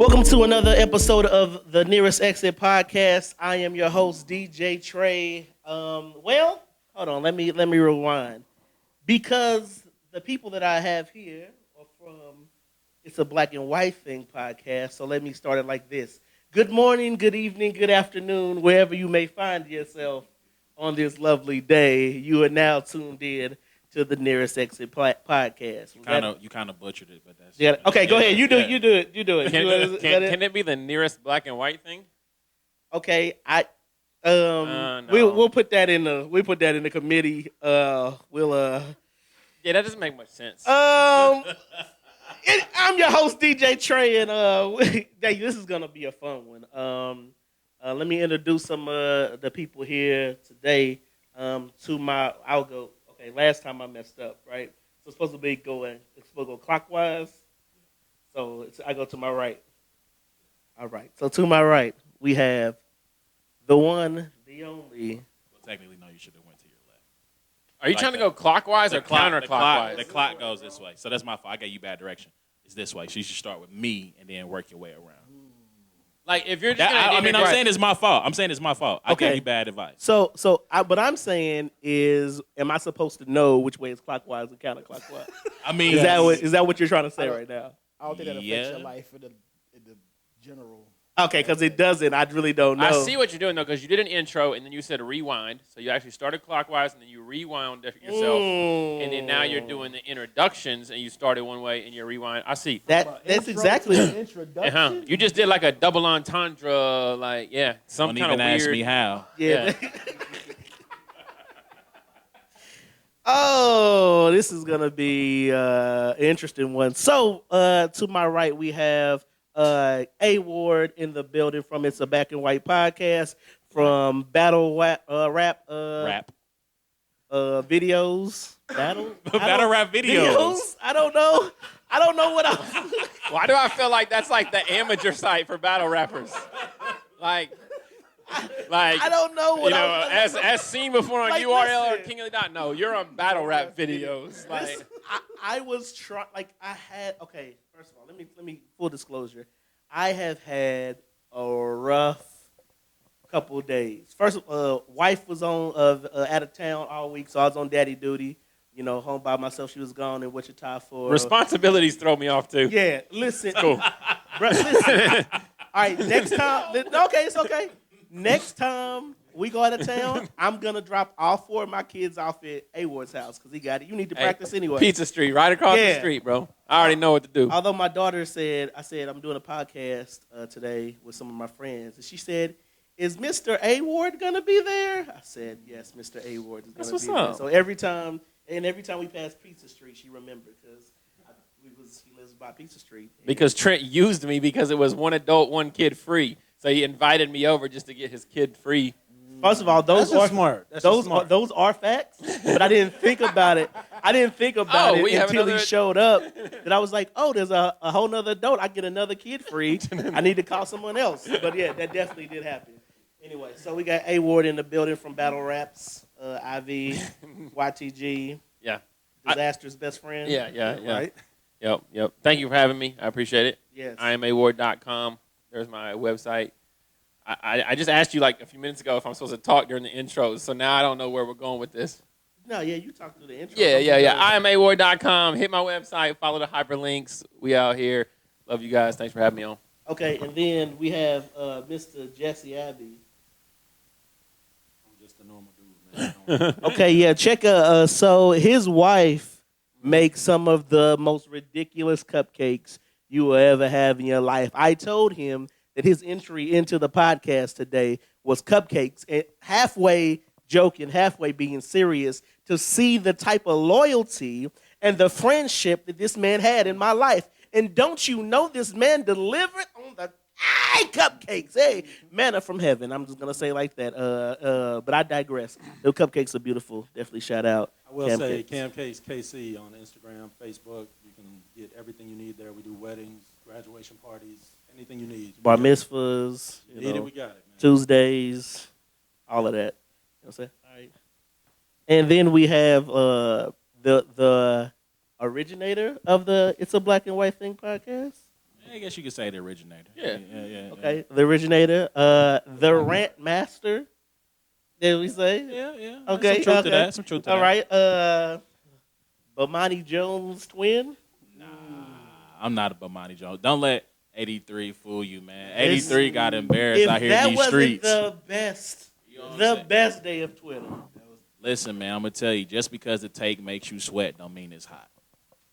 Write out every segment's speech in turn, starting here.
Welcome to another episode of the Nearest Exit podcast. I am your host, DJ Tre. Hold on, let me rewind. Because the people that I have here are from It's a Black and White Thing podcast, so let me start it like this. Good morning, good evening, good afternoon, wherever you may find yourself on this lovely day. You are now tuned in to the Nearest Exit podcast. You kind of butchered it, but that's okay. Go ahead. You do it. Can it be the nearest black and white thing? Okay, No. we'll put that in the committee. Yeah, that doesn't make much sense. I'm your host DJ Tre, and this is gonna be a fun one. Let me introduce some the people here today. Last time I messed up, right? So it's supposed to go clockwise. So I go to my right. All right. So to my right, we have the one, the only. Well, technically, no, you should have went to your left. Are you trying to go clockwise or counterclockwise? The clock goes this way. So that's my fault. I gave you bad direction. It's this way. So you should start with me and then work your way around. Like if you're just I'm saying it's my fault. I gave you bad advice. So what I'm saying is, am I supposed to know which way is clockwise and counterclockwise? I mean, is that what you're trying to say right now? I don't think that affects your life in the general. Okay, because it doesn't. I really don't know. I see what you're doing though, because you did an intro and then you said rewind. So you actually started clockwise and then you rewound yourself, and then now you're doing the introductions and you started one way and you rewind. I see. That's exactly an introduction. You just did like a double entendre, some Don't kind of even ask weird. me how. Yeah. Oh, this is gonna be an interesting one. So to my right, we have A.ward in the building from It's a Black and White podcast, from Battle Rap videos. Battle Rap videos. I don't know what I. Why do I feel like that's like the amateur site for battle rappers? Like I don't know what as seen before on like, URL listen. or King of the Dot. No, you're on battle rap videos. Like I was trying. Okay. First of all, let me full disclosure. I have had a rough couple of days. First, wife was on out of town all week, so I was on daddy duty. Home by myself. She was gone in Wichita for responsibilities throw me off too. Yeah, listen. Cool. Listen. All right, next time. Okay, it's okay. Next time we go out of town, I'm gonna drop all 4 of my kids off at A.ward's house because he got it. You need to practice anyway. Pizza Street, right across the street, bro. I already know what to do. Although my daughter said, I'm doing a podcast today with some of my friends, and she said, "Is Mr. A.ward gonna be there?" I said, "Yes, Mr. A.ward is gonna be there." So every time we pass Pizza Street, she remembered because he lives by Pizza Street. Because Trent used me because it was one adult, one kid free. So he invited me over just to get his kid free. First of all, those are smart. Those are facts, but I didn't think about it. Until he showed up. Then I was like, "Oh, there's a whole nother adult. I get another kid free. I need to call someone else." But yeah, that definitely did happen. Anyway, so we got A.ward in the building from Battle Raps, IV, YTG, Disaster's best friend. Yeah. Right. Yep. Thank you for having me. I appreciate it. Yes. I am A.ward.com. There's my website. I just asked you like a few minutes ago if I'm supposed to talk during the intros, so now I don't know where we're going with this. No, yeah, you talked through the intro. Yeah. I am A.ward.com. Hit my website. Follow the hyperlinks. We out here. Love you guys. Thanks for having me on. Okay, and then we have Mr. Jesse Abbey. I'm just a normal dude, man. Okay, yeah, check so his wife makes some of the most ridiculous cupcakes you will ever have in your life. I told him that his entry into the podcast today was cupcakes, and halfway joking, halfway being serious, to see the type of loyalty and the friendship that this man had in my life. And don't you know this man delivered on the cupcakes? Hey, manna from heaven. I'm just going to say like that. But I digress. The cupcakes are beautiful. Definitely shout out. I will say Cam Case KC on Instagram, Facebook. You can get everything you need there. We do weddings, graduation parties, anything you need. Bar mitzvahs. You need it, we got it, man. Tuesdays, all of that. You know what I'm saying? All right. And then we have the originator of the It's a Black and White Thing podcast. I guess you could say the originator. Yeah. Yeah. Okay, the originator, the rant master. Did we say? Yeah. Okay, Some truth okay. to that. Some truth to All that. right. Bomani Jones twin. I'm not a Bomani Jones. Don't let 83 fool you, man. It's- 83 got embarrassed If out here that in these wasn't streets. the best, know what I'm the saying? best day of Twitter. Listen, man, I'm gonna tell you, just because the take makes you sweat, don't mean it's hot.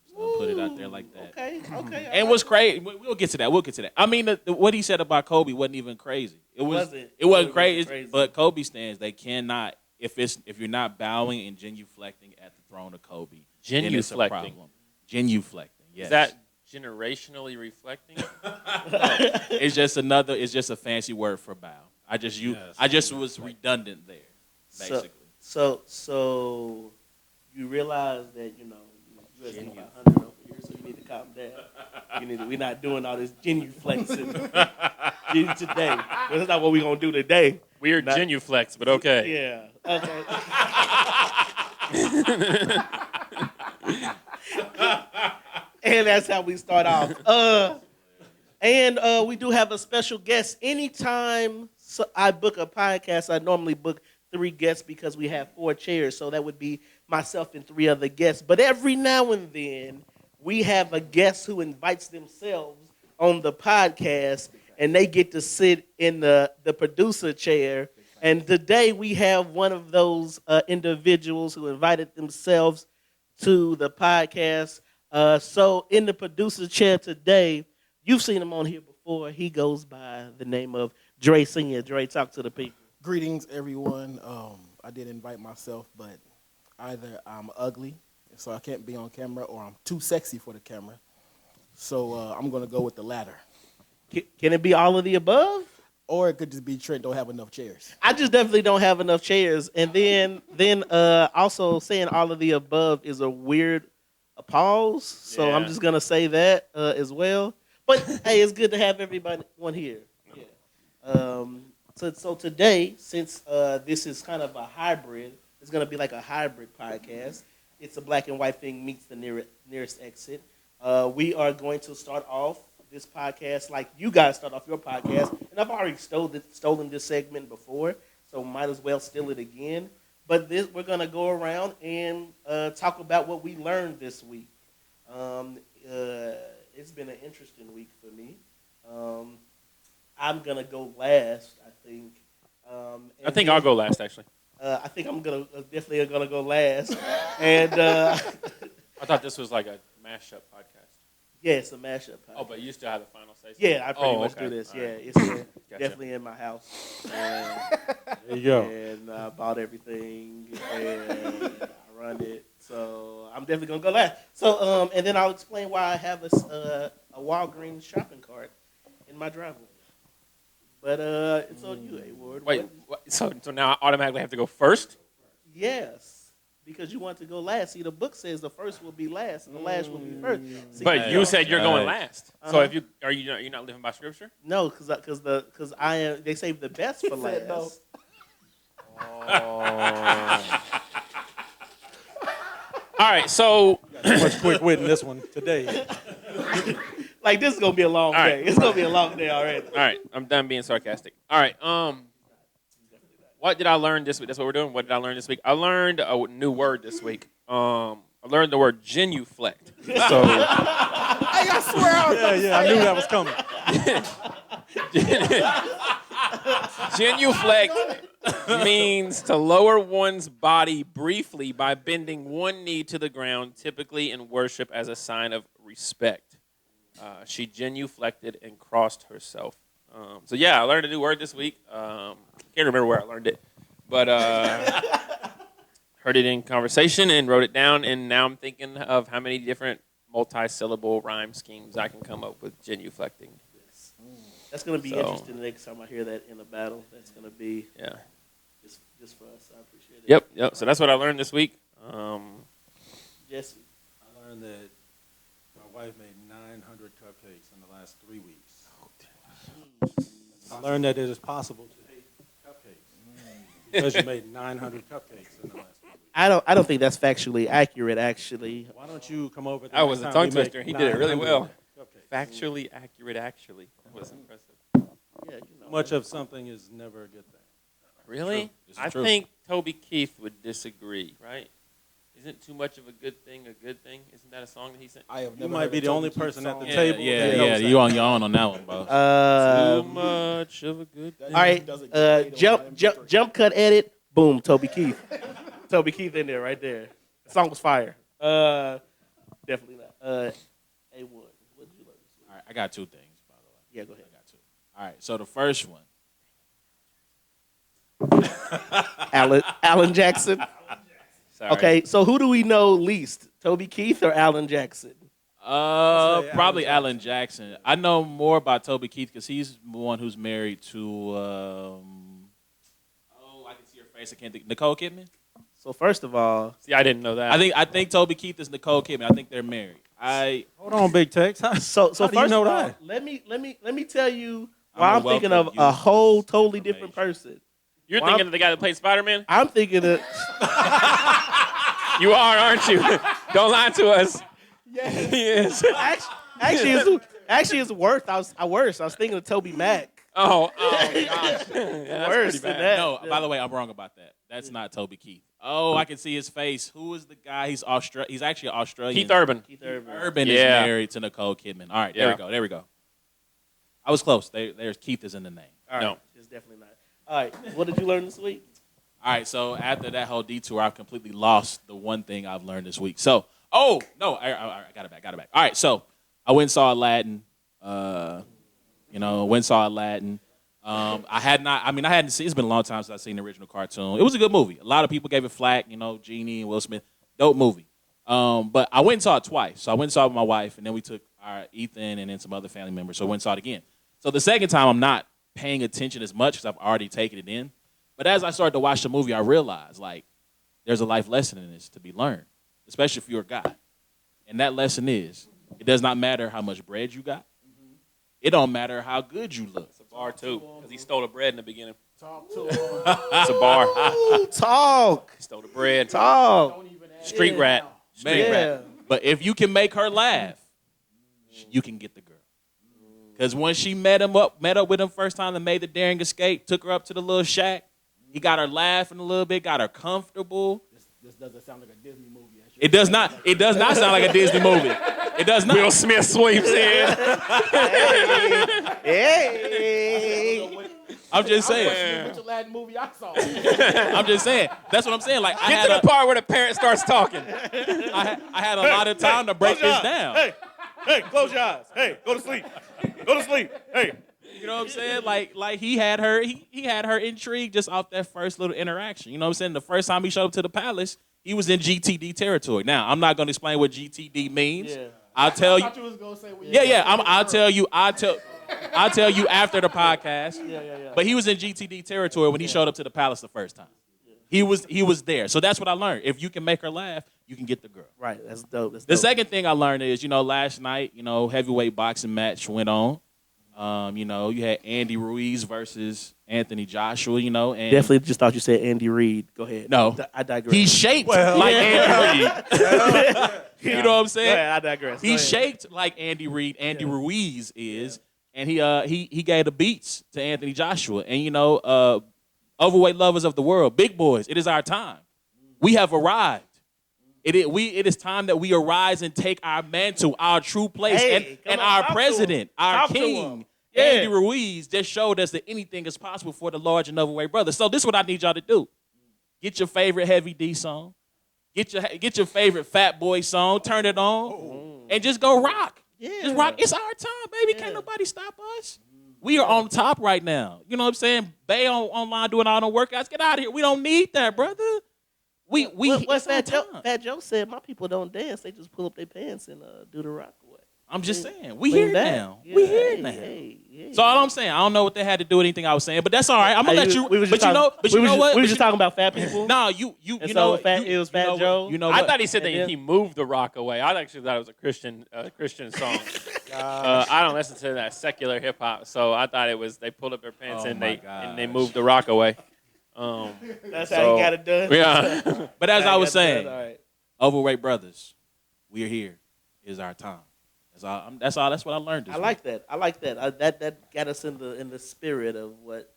Just gonna put it out there like that. Okay. And what's crazy? We'll get to that. I mean, what he said about Kobe wasn't even crazy. It wasn't crazy. But Kobe stands. They cannot if you're not bowing and genuflecting at the throne of Kobe. Then it's a Genuflecting. problem. Genuflecting. Yes. Is that generationally reflecting? It's just a fancy word for bow. I just was redundant there, basically. So you realize that you US got about 100 over here, so you need to calm down. We're not doing all this genuflexing today. That's not what we're gonna do today. Weird genuflex, but okay. Yeah. Okay. And that's how we start off. And we do have a special guest. Anytime I book a podcast, I normally book 3 guests because we have 4 chairs. So that would be myself and 3 other guests. But every now and then, we have a guest who invites themselves on the podcast, and they get to sit in the producer chair. And today, we have one of those individuals who invited themselves to the podcast. So in the producer chair today, you've seen him on here before. He goes by the name of Dre Sr. Dre, talk to the people. Greetings, everyone. I did invite myself, but either I'm ugly, so I can't be on camera, or I'm too sexy for the camera. So I'm going to go with the latter. Can it be all of the above? Or it could just be Trent don't have enough chairs. I just definitely don't have enough chairs. And then also saying all of the above is a weird pause. So Yeah. I'm just going to say that as well. But, hey, it's good to have everyone here. Yeah. So today, since this is kind of a hybrid, it's going to be like a hybrid podcast. It's a black and white thing meets the nearest exit. We are going to start off this podcast like you guys start off your podcast. And I've already stolen this segment before, so might as well steal it again. But we're going to go around and talk about what we learned this week. It's been an interesting week for me. I'm going to go last, I think. I think I'll go last, actually. I think I'm definitely gonna go last. And I thought this was like a mashup podcast. yeah, it's a mashup. Oh, but you still have the final say. Yeah, I pretty much okay. do this. All Yeah, right. it's definitely in my house. There you go. And I bought everything and I run it. So I'm definitely gonna go last. So and then I'll explain why I have a Walgreens shopping cart in my driveway. But it's on you, A.ward. Wait, so now I automatically have to go first? Yes, because you want to go last. See, the book says the first will be last and the last will be first. See, But you said you're going Right. last. So Uh-huh. if you're not living by scripture? no, because I am. They save the best for last. said no. All right, so Too much quick wit in this one today. Like this is gonna be a long All day. right. It's gonna be a long day already. all right, I'm done being sarcastic. All right, what did I learn this week? That's what we're doing. What did I learn this week? I learned a new word this week. I learned the word genuflect. So I swear Yeah, I knew that was coming. genuflect means to lower one's body briefly by bending one knee to the ground, typically in worship as a sign of respect. She genuflected and crossed herself. So yeah, I learned a new word this week. Can't remember where I learned it, but heard it in conversation and wrote it down. And now I'm thinking of how many different multi-syllable rhyme schemes I can come up with genuflecting. That's gonna be So- interesting the next time I hear that in a battle. That's gonna be Yeah. just for us. I appreciate it. Yep. So that's what I learned this week. Jesse. I learned that my wife made 900 cupcakes in the last 3 weeks. I learned that it is possible to hate cupcakes because you made 900 cupcakes in the last 3 weeks. I don't think that's factually accurate. Actually, Why don't you come over? That was a tongue twister. He did it really well. Cupcakes. Factually accurate, actually. That was impressive. Yeah, Much of something is never a good thing. Really? This is I true. think Toby Keith would disagree, right? Isn't too much of a good thing a good thing? Isn't that a song that he sang? I have You never might heard be a the Toby only Keith person at the song. table. Yeah. that You knows on your own on that one, boss. Too much of a good thing. All right, Doesn't get paid on jump cut edit, boom, Toby Keith. Toby Keith in there, right there. The song was fire. Definitely not. A.ward, what did you learn this week? All right, I got two things, by the way. Yeah, go ahead. I got two. All right, so the first one. Alan Jackson. Sorry. Okay, so who do we know least, Toby Keith or Alan Jackson? Probably Alan Jackson. I know more about Toby Keith because he's the one who's married to. I can see her face. I can't think. Nicole Kidman. So first of all, See, I didn't know that. I think Toby Keith is Nicole Kidman. I think they're married. Hold on, Big Tex. How so do you first know of all, that? let me tell you why I'm I'm thinking welcome of to a use whole this totally different person. You're Well, thinking of the guy that played Spider-Man? I'm thinking of You are, aren't you? Don't lie to us. yes. He is. Actually, it's worse. I was thinking of Toby Mac. Oh gosh. Yeah, that's Worse pretty than bad. that. No, by the way, I'm wrong about that. That's not Toby Keith. Oh, I can see his face. Who is the guy? He's actually Australian. Keith Urban. Keith Urban. Urban is Yeah. married to Nicole Kidman. All right, Yeah. there we go. I was close. There's Keith is in the name. All right, No. it's definitely not. All right, what did you learn this week? All right, so after that whole detour, I've completely lost the one thing I've learned this week. So, I got it back. All right, so I went and saw Aladdin. I hadn't seen. It's been a long time since I've seen the original cartoon. It was a good movie. A lot of people gave it flack. Genie and Will Smith, dope movie. But I went and saw it twice. So I went and saw it with my wife, and then we took our Ethan and then some other family members. So I went and saw it again. So the second time, I'm not paying attention as much because I've already taken it in. But as I started to watch the movie, I realized, there's a life lesson in this to be learned, especially if you're a guy. And that lesson is, it does not matter how much bread you got. It don't matter how good you look. It's a bar, too, because he stole the bread in the beginning. Talk to him. It's a bar. Ooh, talk. He stole the bread. Talk. Street rat. Street rat. Yeah. But if you can make her laugh, you can get the girl. Because when she met up with him first time and made the daring escape, took her up to the little shack, he got her laughing a little bit, got her comfortable. This doesn't sound like a Disney movie. It does not sound like a Disney movie. It does not. Will Smith sweeps in. Hey. I'm just saying. Which Aladdin movie I saw? I'm just saying. That's what I'm saying. I Get to the part where the parent starts talking. I had a lot of time to break this down. Hey, close your eyes. Hey, go to sleep. Go to sleep. Hey. You know what I'm saying? Like he had her intrigued just off that first little interaction. You know what I'm saying? The first time he showed up to the palace, he was in GTD territory. Now, I'm not going to explain what GTD means. Yeah. I'll tell you. I thought you was gonna say I'll tell you after the podcast. Yeah. But he was in GTD territory when he showed up to the palace the first time. He was there. So that's what I learned. If you can make her laugh, you can get the girl. Right, that's dope. The second thing I learned is, last night, heavyweight boxing match went on. You had Andy Ruiz versus Anthony Joshua, and Definitely just thought you said Andy Reid. Go ahead. No. I digress. he's shaped like Andy Reid. You know what I'm saying? Go ahead, I digress. Go He's ahead. shaped like Andy Reid. Andy Ruiz is, and he gave the beats to Anthony Joshua. And overweight lovers of the world, big boys, it is our time. We have arrived. It is time that we arise and take our mantle, our true place, Hey, and come on, our talk to president, him. our Talk to king. him. Yeah. Andy Ruiz just showed us that anything is possible for the large and overweight brothers. So this is what I need y'all to do. Get your favorite Heavy D song. Get your favorite Fat Boy song. Turn it on. And just go rock. Yeah. Just rock. It's our time, baby. Can't nobody stop us. We are on top right now. You know what I'm saying? Bay online doing all the workouts. Get out of here. We don't need that, brother. What it's our Fat Joe? time. Fat Joe said, "My people don't dance; they just pull up their pants and do the rock away." I'm just saying. We Lean here back. now. Yeah, We here hey, now. hey. So all I'm saying, I don't know what they had to do with anything I was saying, but that's all right. I'm gonna let you. We was But just you know, talking- but you know what? We But was just you- talking about fat people. No, you And know, so it was Fat Joe? You know I what? thought he said that And then- he moved the rock away. I actually thought it was a Christian song. I don't listen to that secular hip hop, so I thought it was they pulled up their pants Oh and my they gosh. moved the rock away. That's So- how he got it done. Yeah. But as I was Got it done, saying, all right. overweight brothers, we are here. It is our time. That's what I learned. This I like that. I like that. That got us in the spirit of what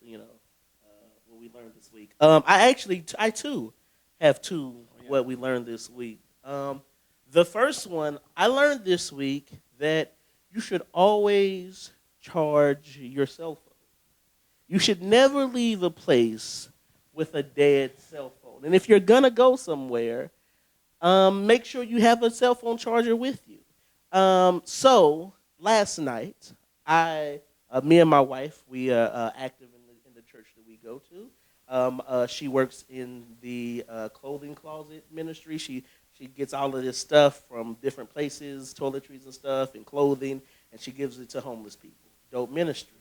what we learned this week. I too have two what we learned this week. The first one I learned this week that you should always charge your cell phone. You should never leave a place with a dead cell phone. And if you're gonna go somewhere, make sure you have a cell phone charger with you. So last night, me and my wife, we are active in the church that we go to. She works in the clothing closet ministry. She gets all of this stuff from different places, toiletries and stuff, and clothing, and she gives it to homeless people. Dope ministry.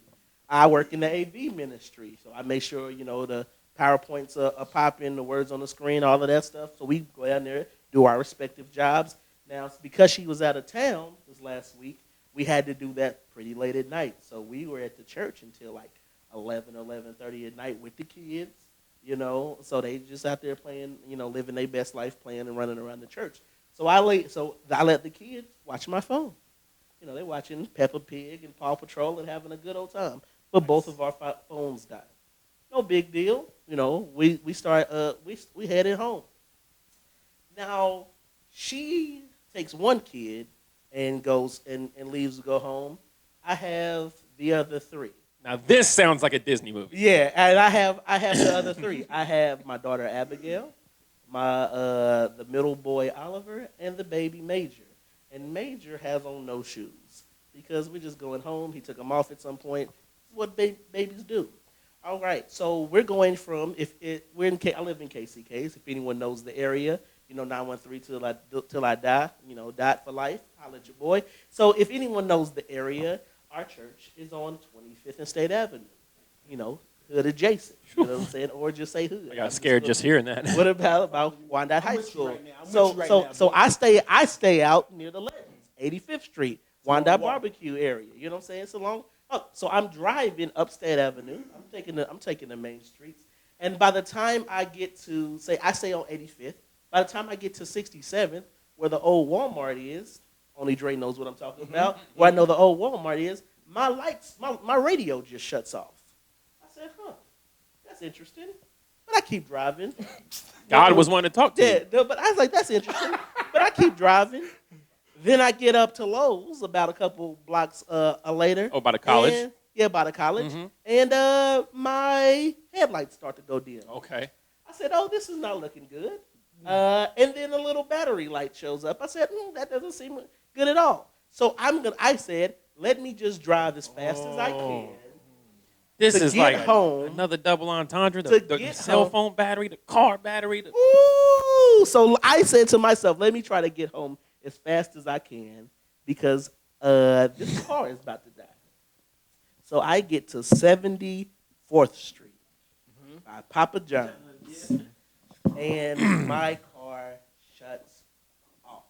I work in the AV ministry, so I make sure the PowerPoints are popping, the words on the screen, all of that stuff. So we go down there, do our respective jobs. Now, because she was out of town this last week, we had to do that pretty late at night. So we were at the church until like 11:30 at night with the kids, So they just out there playing, living their best life, playing and running around the church. So I let the kids watch my phone. They're watching Peppa Pig and Paw Patrol and having a good old time. But both of our phones died. No big deal. We headed home. Now, she takes one kid and goes and leaves to go home. I have the other three. Now this sounds like a Disney movie. Yeah, and I have the other three. I have my daughter Abigail, the middle boy Oliver, and the baby Major. And Major has on no shoes because we're just going home. He took them off at some point. It's what babies do. All right, so we're going from I live in KCKs. If anyone knows the area, 913 till I die. Died for life. Holla at your boy. So if anyone knows the area, our church is on 25th and State Avenue. Hood adjacent. You know what I'm saying? Or just say hood. I got scared just hearing that. What about Wyandotte High School? Right So I stay out near the Legends, 85th Street, Wyandotte Barbecue area. You know what I'm saying? It's a long. So I'm driving up State Avenue. I'm taking the main streets, and by the time I get to I stay on 85th. By the time I get to 67th, where the old Walmart is, only Dre knows what I'm talking about. Where I know the old Walmart is, my lights, my radio just shuts off. I said, that's interesting. But I keep driving. God was wanting to talk to you. Yeah, but I was like, that's interesting. But I keep driving. Then I get up to Lowe's about a couple blocks later. Oh, by the college? By the college. Mm-hmm. And my headlights start to go dim. Okay. I said, this is not looking good. And then a little battery light shows up. I said, that doesn't seem good at all. So I said, let me just drive as fast as I can. This is like home, another double entendre. The cell phone battery, the car battery. Ooh! So I said to myself, let me try to get home as fast as I can because this car is about to die. So I get to 74th Street by Papa John's, and my car shuts off.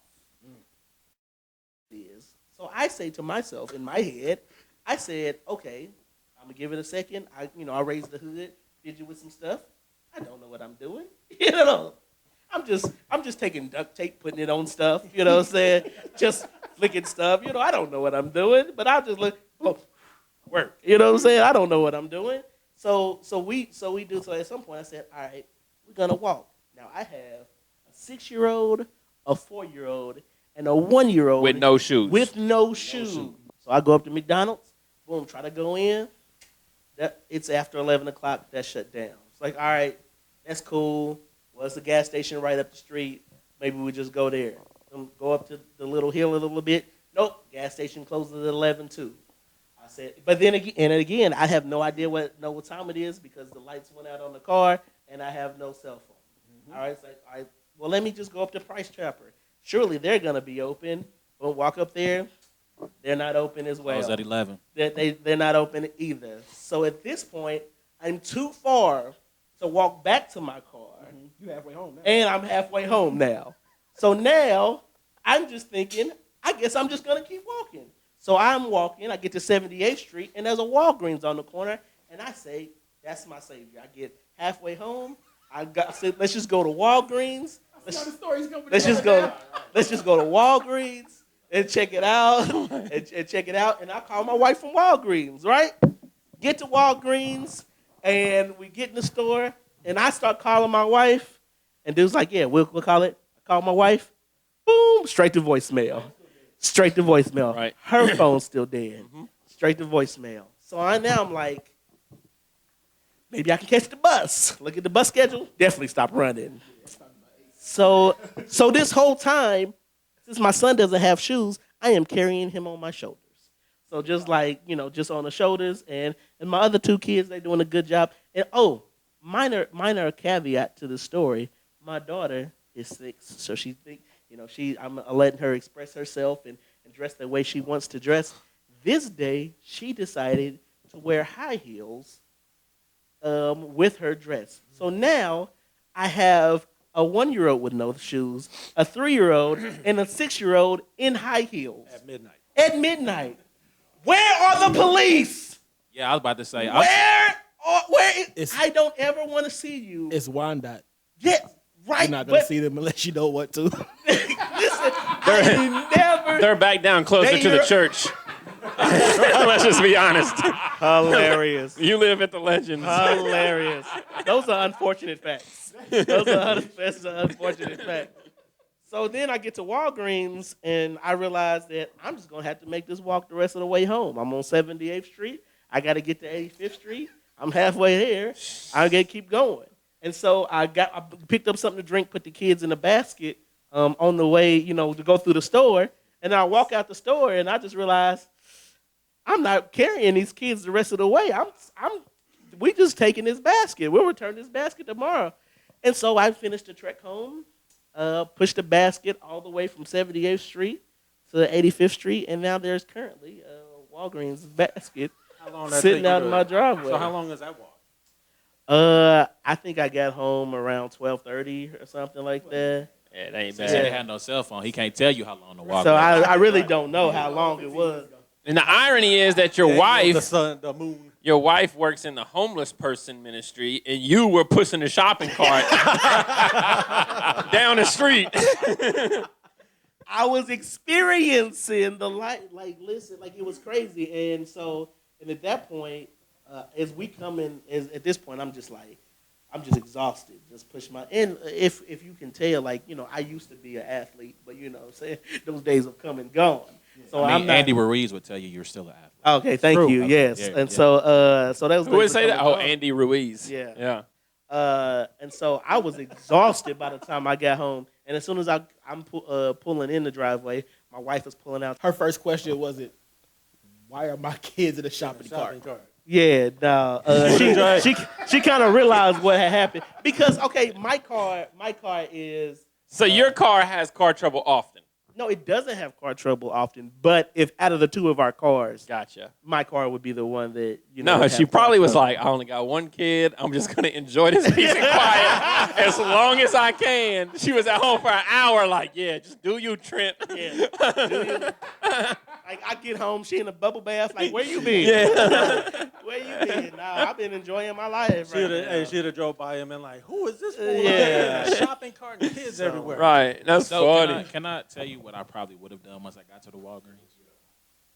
So I say to myself in my head, I said, okay, I'm gonna give it a second. I raised the hood, fidget with some stuff. I don't know what I'm doing. I'm just taking duct tape, putting it on stuff. You know what I'm saying? Just flicking stuff. I don't know what I'm doing, but I'll just look. Work. You know what I'm saying? I don't know what I'm doing. So we do. So at some point I said, all right, we're gonna walk. Now I have a 6-year-old, a 4-year-old, and a 1-year-old with no shoes. With no shoes. So I go up to McDonald's. Boom. Try to go in. It's after 11 o'clock. That shut down. It's like, all right, that's cool. Well, it's a gas station right up the street. Maybe we just go there. Go up to the little hill a little bit. Nope. Gas station closes at 11 too. I said, but then again, I have no idea what time it is because the lights went out on the car and I have no cell phone. Mm-hmm. All right, it's like, all right, well, let me just go up to Price Chopper. Surely they're gonna be open. We'll walk up there. They're not open as well. I was at 11. They're not open either. So at this point, I'm too far to walk back to my car. Mm-hmm. You're halfway home now. And I'm halfway home now. So now I'm just thinking, I guess I'm just gonna keep walking. So I'm walking, I get to 78th Street, and there's a Walgreens on the corner, and I say, that's my savior. I get halfway home, I said, let's just go to Walgreens. Let's just go to Walgreens. and check it out, and check it out. And I call my wife from Walgreens, right? Get to Walgreens, and we get in the store, and I start calling my wife, and dude's like, yeah, we'll call it. I call my wife, boom, straight to voicemail. Straight to voicemail. Right. Her phone's still dead. Straight to voicemail. So I'm like, maybe I can catch the bus. Look at the bus schedule. Definitely stop running. So this whole time, since my son doesn't have shoes, I am carrying him on my shoulders. So just like, just on the shoulders. And my other two kids, they're doing a good job. And minor caveat to the story. My daughter is 6, so she think, I'm letting her express herself and dress the way she wants to dress. This day, she decided to wear high heels with her dress. So now I have a 1-year-old with no shoes, a 3-year-old, and a 6-year-old in high heels. At midnight. Where are the police? Yeah, I was about to say. I don't ever want to see you. It's Wyandotte. Yeah, right. You're not going to see them unless you know what to. Listen, They're back down closer to the church. Let's just be honest. Hilarious. You live at the Legends. Hilarious. Those are unfortunate facts. Those are unfortunate facts. So then I get to Walgreens, and I realize that I'm just going to have to make this walk the rest of the way home. I'm on 78th Street. I got to get to 85th Street. I'm halfway there. I got to keep going. And so I picked up something to drink, put the kids in a basket on the way, to go through the store. And I walk out the store, and I just realized I'm not carrying these kids the rest of the way. We just taking this basket. We'll return this basket tomorrow. And so I finished the trek home, pushed the basket all the way from 78th Street to 85th Street, and now there's currently a Walgreens basket sitting out in my driveway. So how long is that walk? I think I got home around 12:30 or something like that. Yeah, that ain't He said he bad. had no cell phone. He can't tell you how long the walk So was. I really don't know how long it was. And the irony is that your wife, The sun, the moon. your wife works in the homeless person ministry, and you were pushing the shopping cart down the street. I was experiencing the light, listen, it was crazy. And at that point, as we come in, at this point, I'm just exhausted. Just push and if you can tell, I used to be an athlete, but those days have come and gone. So Andy Ruiz would tell you you're still an athlete. Okay, thank you. Yes, Yeah, and yeah. so that was. Who would say that? Oh, Andy Ruiz. Yeah. And so I was exhausted by the time I got home. And as soon as I'm pulling in the driveway, my wife is pulling out. Her first question wasn't, why are my kids in the shopping cart? Yeah, no. She kind of realized what had happened because my car is. So your car has car trouble often. No, it doesn't have car trouble often. But if out of the two of our cars, Gotcha. my car would be the one that No, would she have car probably was trouble. like, I only got one kid. I'm just going to enjoy this peace and quiet as long as I can. She was at home for an hour like, yeah, just do you, Trent. Yeah. I get home, she in a bubble bath. Where you been? Yeah. Where you been? Nah, I've been enjoying my life. Right now. She'd have drove by him and who is this boy? Yeah. Shopping cart and kids everywhere. Right. That's So funny. can I tell you what I probably would have done once I got to the Walgreens?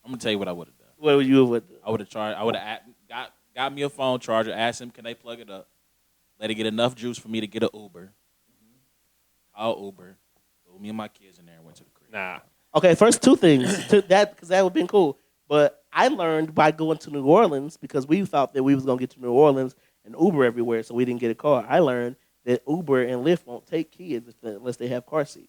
I'm gonna tell you what I would have done. What would you have? I would have charged. I would have got me a phone charger. Asked him, can they plug it up? Let it get enough juice for me to get an Uber. Call Uber. Threw me and my kids in there and went to the crib. Nah. Okay, first two things to that because that would have been cool. But I learned by going to New Orleans because we thought that we was gonna get to New Orleans and Uber everywhere, so we didn't get a car. I learned that Uber and Lyft won't take kids unless they have car seats.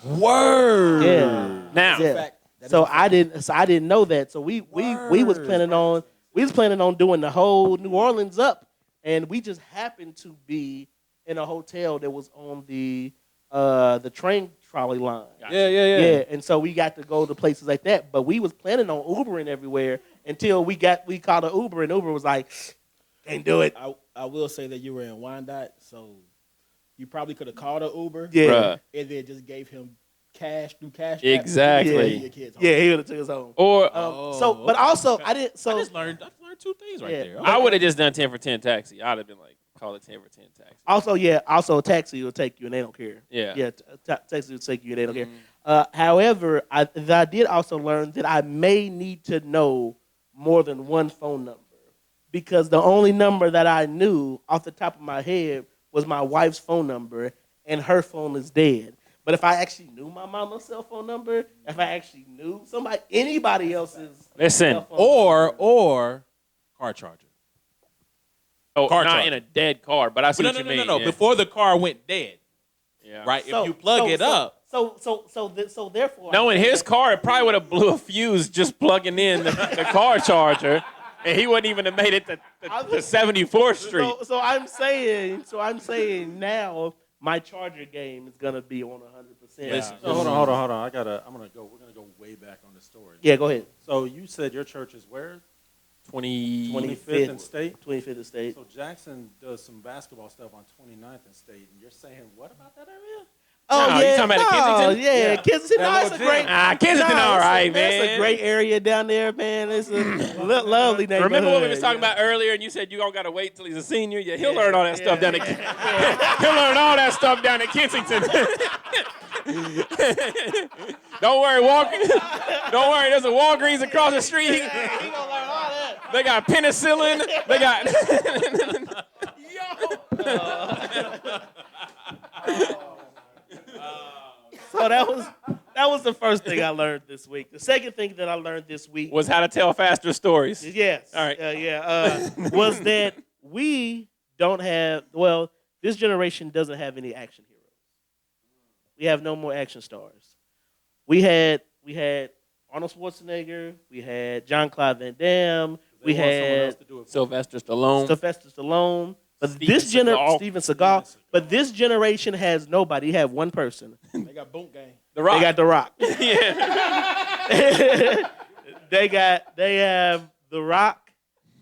Word. Yeah. Now. Yeah. So I didn't know that. So we was planning on doing the whole New Orleans up, and we just happened to be in a hotel that was on the train trolley line. Gotcha. Yeah, and so we got to go to places like that. But we was planning on Ubering everywhere until we called an Uber, and Uber was like, "Can't do it." I will say that you were in Wyandotte, so you probably could have called an Uber. Yeah, Bruh. And then just gave him cash through cash. App. Exactly. Your kids home. yeah, he would have took us home. Or But also I didn't. I So just learned two things right Yeah. there. I would have just done 10 for 10 taxi. I'd have been like, call it 10 for 10 taxi. also, a taxi will take you and they don't care. Yeah. Yeah, taxi will take you and they don't care. However, I did also learn that I may need to know more than one phone number because the only number that I knew off the top of my head was my wife's phone number, and her phone is dead. But if I actually knew my mama's cell phone number, if I actually knew anybody else's Listen, cell phone number, or car charger. Oh, Car not charger. in a dead car, but I see what you mean. No. Yeah. Before the car went dead, Yeah. right? If you plug it up. So therefore, No, in his car, it probably would have blew a fuse just plugging in the car charger, and he wouldn't even have made it to 74th Street. So I'm saying now my charger game is gonna be on 100%. Yeah. Listen. So hold on. We're gonna go way back on the story. Yeah, go ahead. So you said your church is where? 25th. and State. 25th and State. So Jackson does some basketball stuff on 29th and State, and you're saying what about that area? No, you talking about the Kensington? Yeah, Yeah. Kensington. That No, it's a little great. gym. Kensington, all right, man. It's a great area down there, man. It's a lovely neighborhood. Remember what we was talking about earlier, and you said you don't got to wait till he's a senior? Yeah, he'll learn all that stuff down at He'll learn all that stuff down at Kensington. Don't worry, Don't worry, there's a Walgreens across the street. He gonna learn all that. They got penicillin. They got. So that was the first thing I learned this week. The second thing that I learned this week Was how to tell faster stories. yes, All right. was that we don't have. Well, this generation doesn't have any action heroes. We have no more action stars. We had Arnold Schwarzenegger. We had John Claude Van Damme. We had Sylvester Stallone. Sylvester Stallone. But Steven this generation, Seagal. Steven Seagal. But this generation has nobody. You have one person. They got Boom Gang. The Rock. They got The Rock. Yeah. they have The Rock,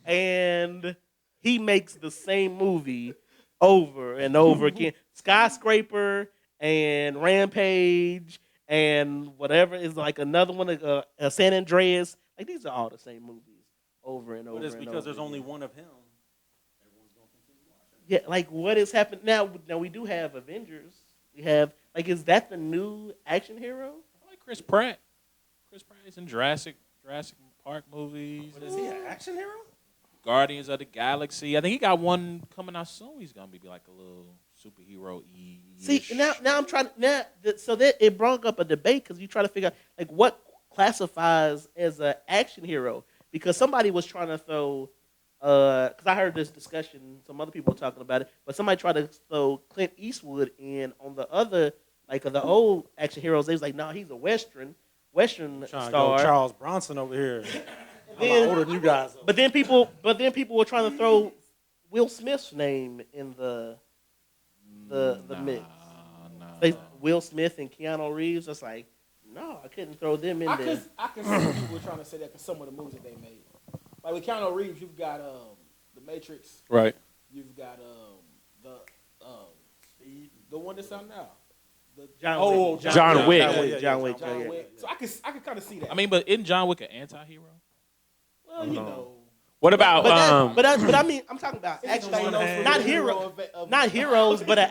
and he makes the same movie over and over again. Skyscraper and Rampage and whatever is like another one, San Andreas. Like these are all the same movies over and over. But it's and because over there's again. only one of him. Everyone's going to continue watching. Yeah, like what has happened now? Now we do have Avengers. We have is that the new action hero? I like Chris Pratt. Chris Pratt is in Jurassic Park movies. But is he an action hero? Guardians of the Galaxy. I think he got one coming out soon. He's gonna be like a little superhero-y. See, now I'm trying so that it brought up a debate because you try to figure out what classifies as an action hero because somebody was trying to throw. Because I heard this discussion, some other people were talking about it, but somebody tried to throw Clint Eastwood in on the other, the old action heroes. They was like, no, he's a Western Trying to star. go Charles Bronson over here. I'm a lot older than you guys. But then people were trying to throw Will Smith's name in the mix. Will Smith and Keanu Reeves. It's like, no, I couldn't throw them in there. I can see people trying to say that because some of the movies that they made. Like with Keanu Reeves, you've got The Matrix. Right. You've got the one that's out now. John Wick. John Wick. John Wick. John Wick. So I can kind of see that. I mean, but isn't John Wick an anti-hero? well, you know. What about But I mean, I'm talking about action, not hero, not heroes, but an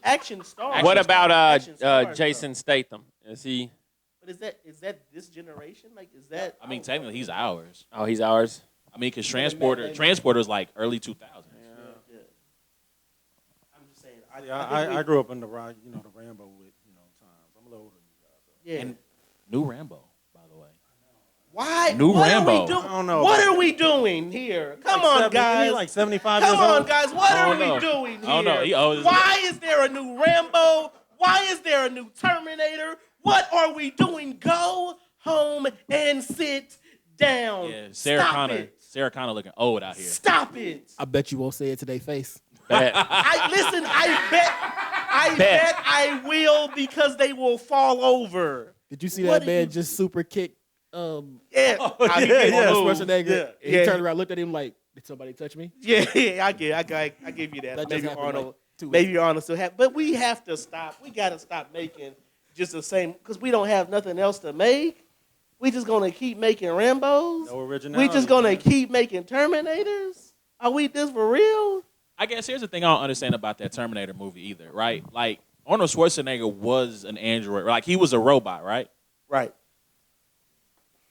action star. what about Action stars, Jason Statham? Is he? But is that this generation? Is that? I mean, technically, he's ours. Oh, he's ours. I mean, because Transporter's like early 2000s. Yeah. I'm just saying. I grew up in the Rambo times. I'm a little older than you guys. Yeah. And new Rambo, by the way. Why? New what Rambo. Are we I don't know What about are we doing here? Come Like on, 70 guys. Like 75 Come years on, old. guys. What I are don't we know. doing here? I don't know. Why is there a new Rambo? Why is there a new Terminator? What are we doing? Go home and sit down. Yeah, Sarah Connor looking old out here. Stop it. I bet you won't say it to their face. Bet. I bet I will because they will fall over. Did you see What that do man you- just super kick Yeah. Arnold Yeah. Schwarzenegger? Yeah. And he turned around, looked at him like, "Did somebody touch me?" Yeah, I give you that. That just Maybe happened, Arnold, like, 2 weeks maybe Arnold still have, but we have to stop. We got to stop making just the same because we don't have nothing else to make. We just gonna keep making Rambos. No originality. We just gonna man. keep making Terminators. Are we this for real? I guess here's the thing I don't understand about that Terminator movie either, right? Like, Arnold Schwarzenegger was an android. Like he was a robot, right? Right.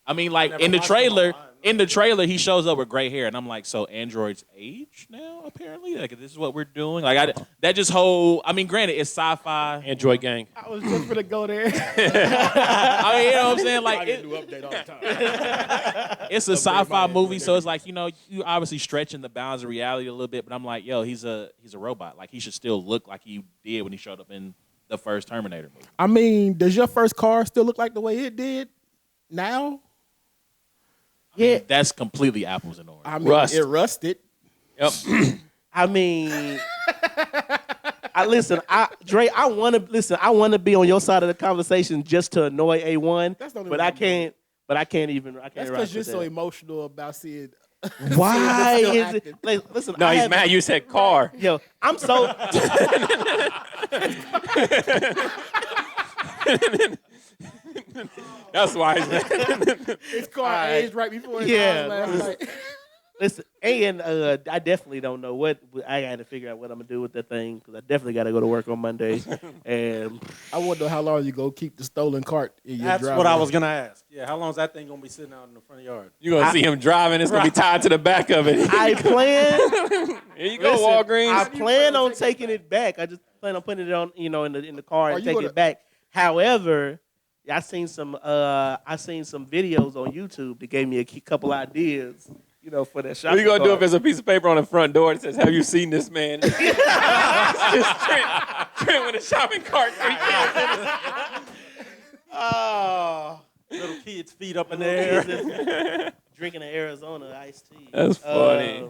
I mean, like Never in the watched them trailer, all. he shows up with gray hair, and I'm like, so androids age now? Apparently, like this is what we're doing. Like that just whole. I mean, granted, it's sci-fi. Android gang. I was just gonna go there. I mean, you know what I'm saying? Like I get a new update all the time. it's a Upgrade sci-fi my movie, Android so it's like you obviously stretching the bounds of reality a little bit. But I'm like, yo, he's a robot. Like he should still look like he did when he showed up in the first Terminator movie. I mean, does your first car still look like the way it did now? Yeah. That's completely apples and oranges. I mean, Rust. it rusted. Yep. I mean, Dre, I want to be on your side of the conversation just to annoy A1, That's the only but reason I I'm doing can't. But I can't even. I can't. That's rock because you're with so that. emotional about seeing. Why still is it? active. Like, listen, No, I he's haven't- mad. You said car. Yo, I'm so. That's why he's mad. His car Alright. aged right before his Yeah. eyes last night. Listen, and I definitely don't know what I got to figure out what I'm gonna do with that thing because I definitely got to go to work on Monday, and I wonder how long you go keep the stolen cart in your That's driveway. what I was gonna ask. Yeah, how long is that thing gonna be sitting out in the front yard? You're going to see him driving. It's going to be tied to the back of it. I plan. Here you go, Listen, Walgreens. I plan on taking it back. I just plan on putting it on, in the car Are and you take gonna- it back. However, I seen some videos on YouTube that gave me a couple ideas, for that What shopping are you going to do cart. if there's a piece of paper on the front door that says, have you seen this man? It's just Trent with a shopping cart. Oh, Little kids' feet up in the air. drinking an Arizona iced tea. That's funny.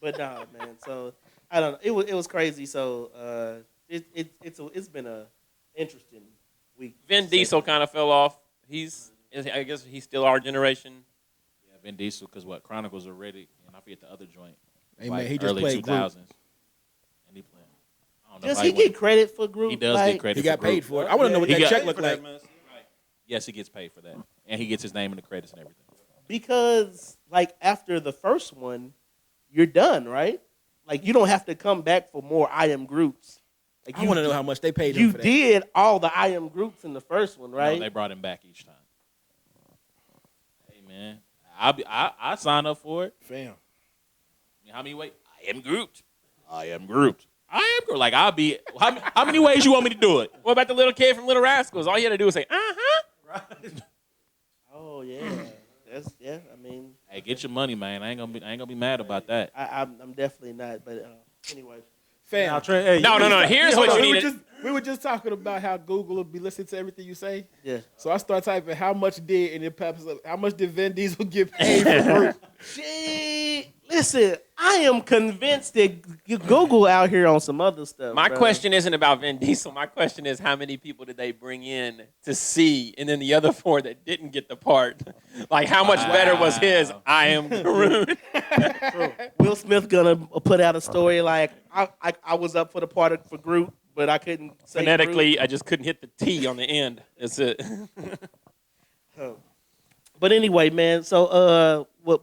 But nah, man. So I don't know. It was crazy. So it's been a interesting week. Vin Diesel kind of fell off. I guess he's still our generation. Yeah, Vin Diesel, because Chronicles are ready, and I forget the other joint. Hey, Like man, he just early played 2000s. And he playing. I don't know Does if he I went- get credit for group? He does like, get credit. He got for group. paid for it. I want to know what He that got check paid looked like. Yes, he gets paid for that, and he gets his name in the credits and everything. because like after the first one, you're done, right? Like you don't have to come back for more I am groups. Like I want to know how much they paid him you for that. did all the I am groups in the first one, No, right? they brought him back each time. Hey man, I sign up for it. Fam. How many ways? I am grouped. I am grouped. I am grouped. Like I'll be. How many ways you want me to do it? What about the little kid from Little Rascals? All you had to do was say, uh-huh. Oh yeah, I mean, Hey, get your money, man. I ain't gonna be mad about that. I'm definitely not. But anyway, Fam. Now, Trent, hey, No. Here's what you need. We were just talking about how Google will be listening to everything you say. yeah. So I start typing how much did and it pops up how much did Vin Diesel get paid for group? Gee, listen, I am convinced that Google out here on some other stuff. My bro. question isn't about Vin Diesel. My question is how many people did they bring in to see, and then the other 4 that didn't get the part? Like how much better was his I am Groot? Will Smith gonna put out a story like I was up for the part for Groot, but I couldn't say Phonetically, I just couldn't hit the T on the end. That's it. Groot. But anyway, man. So we're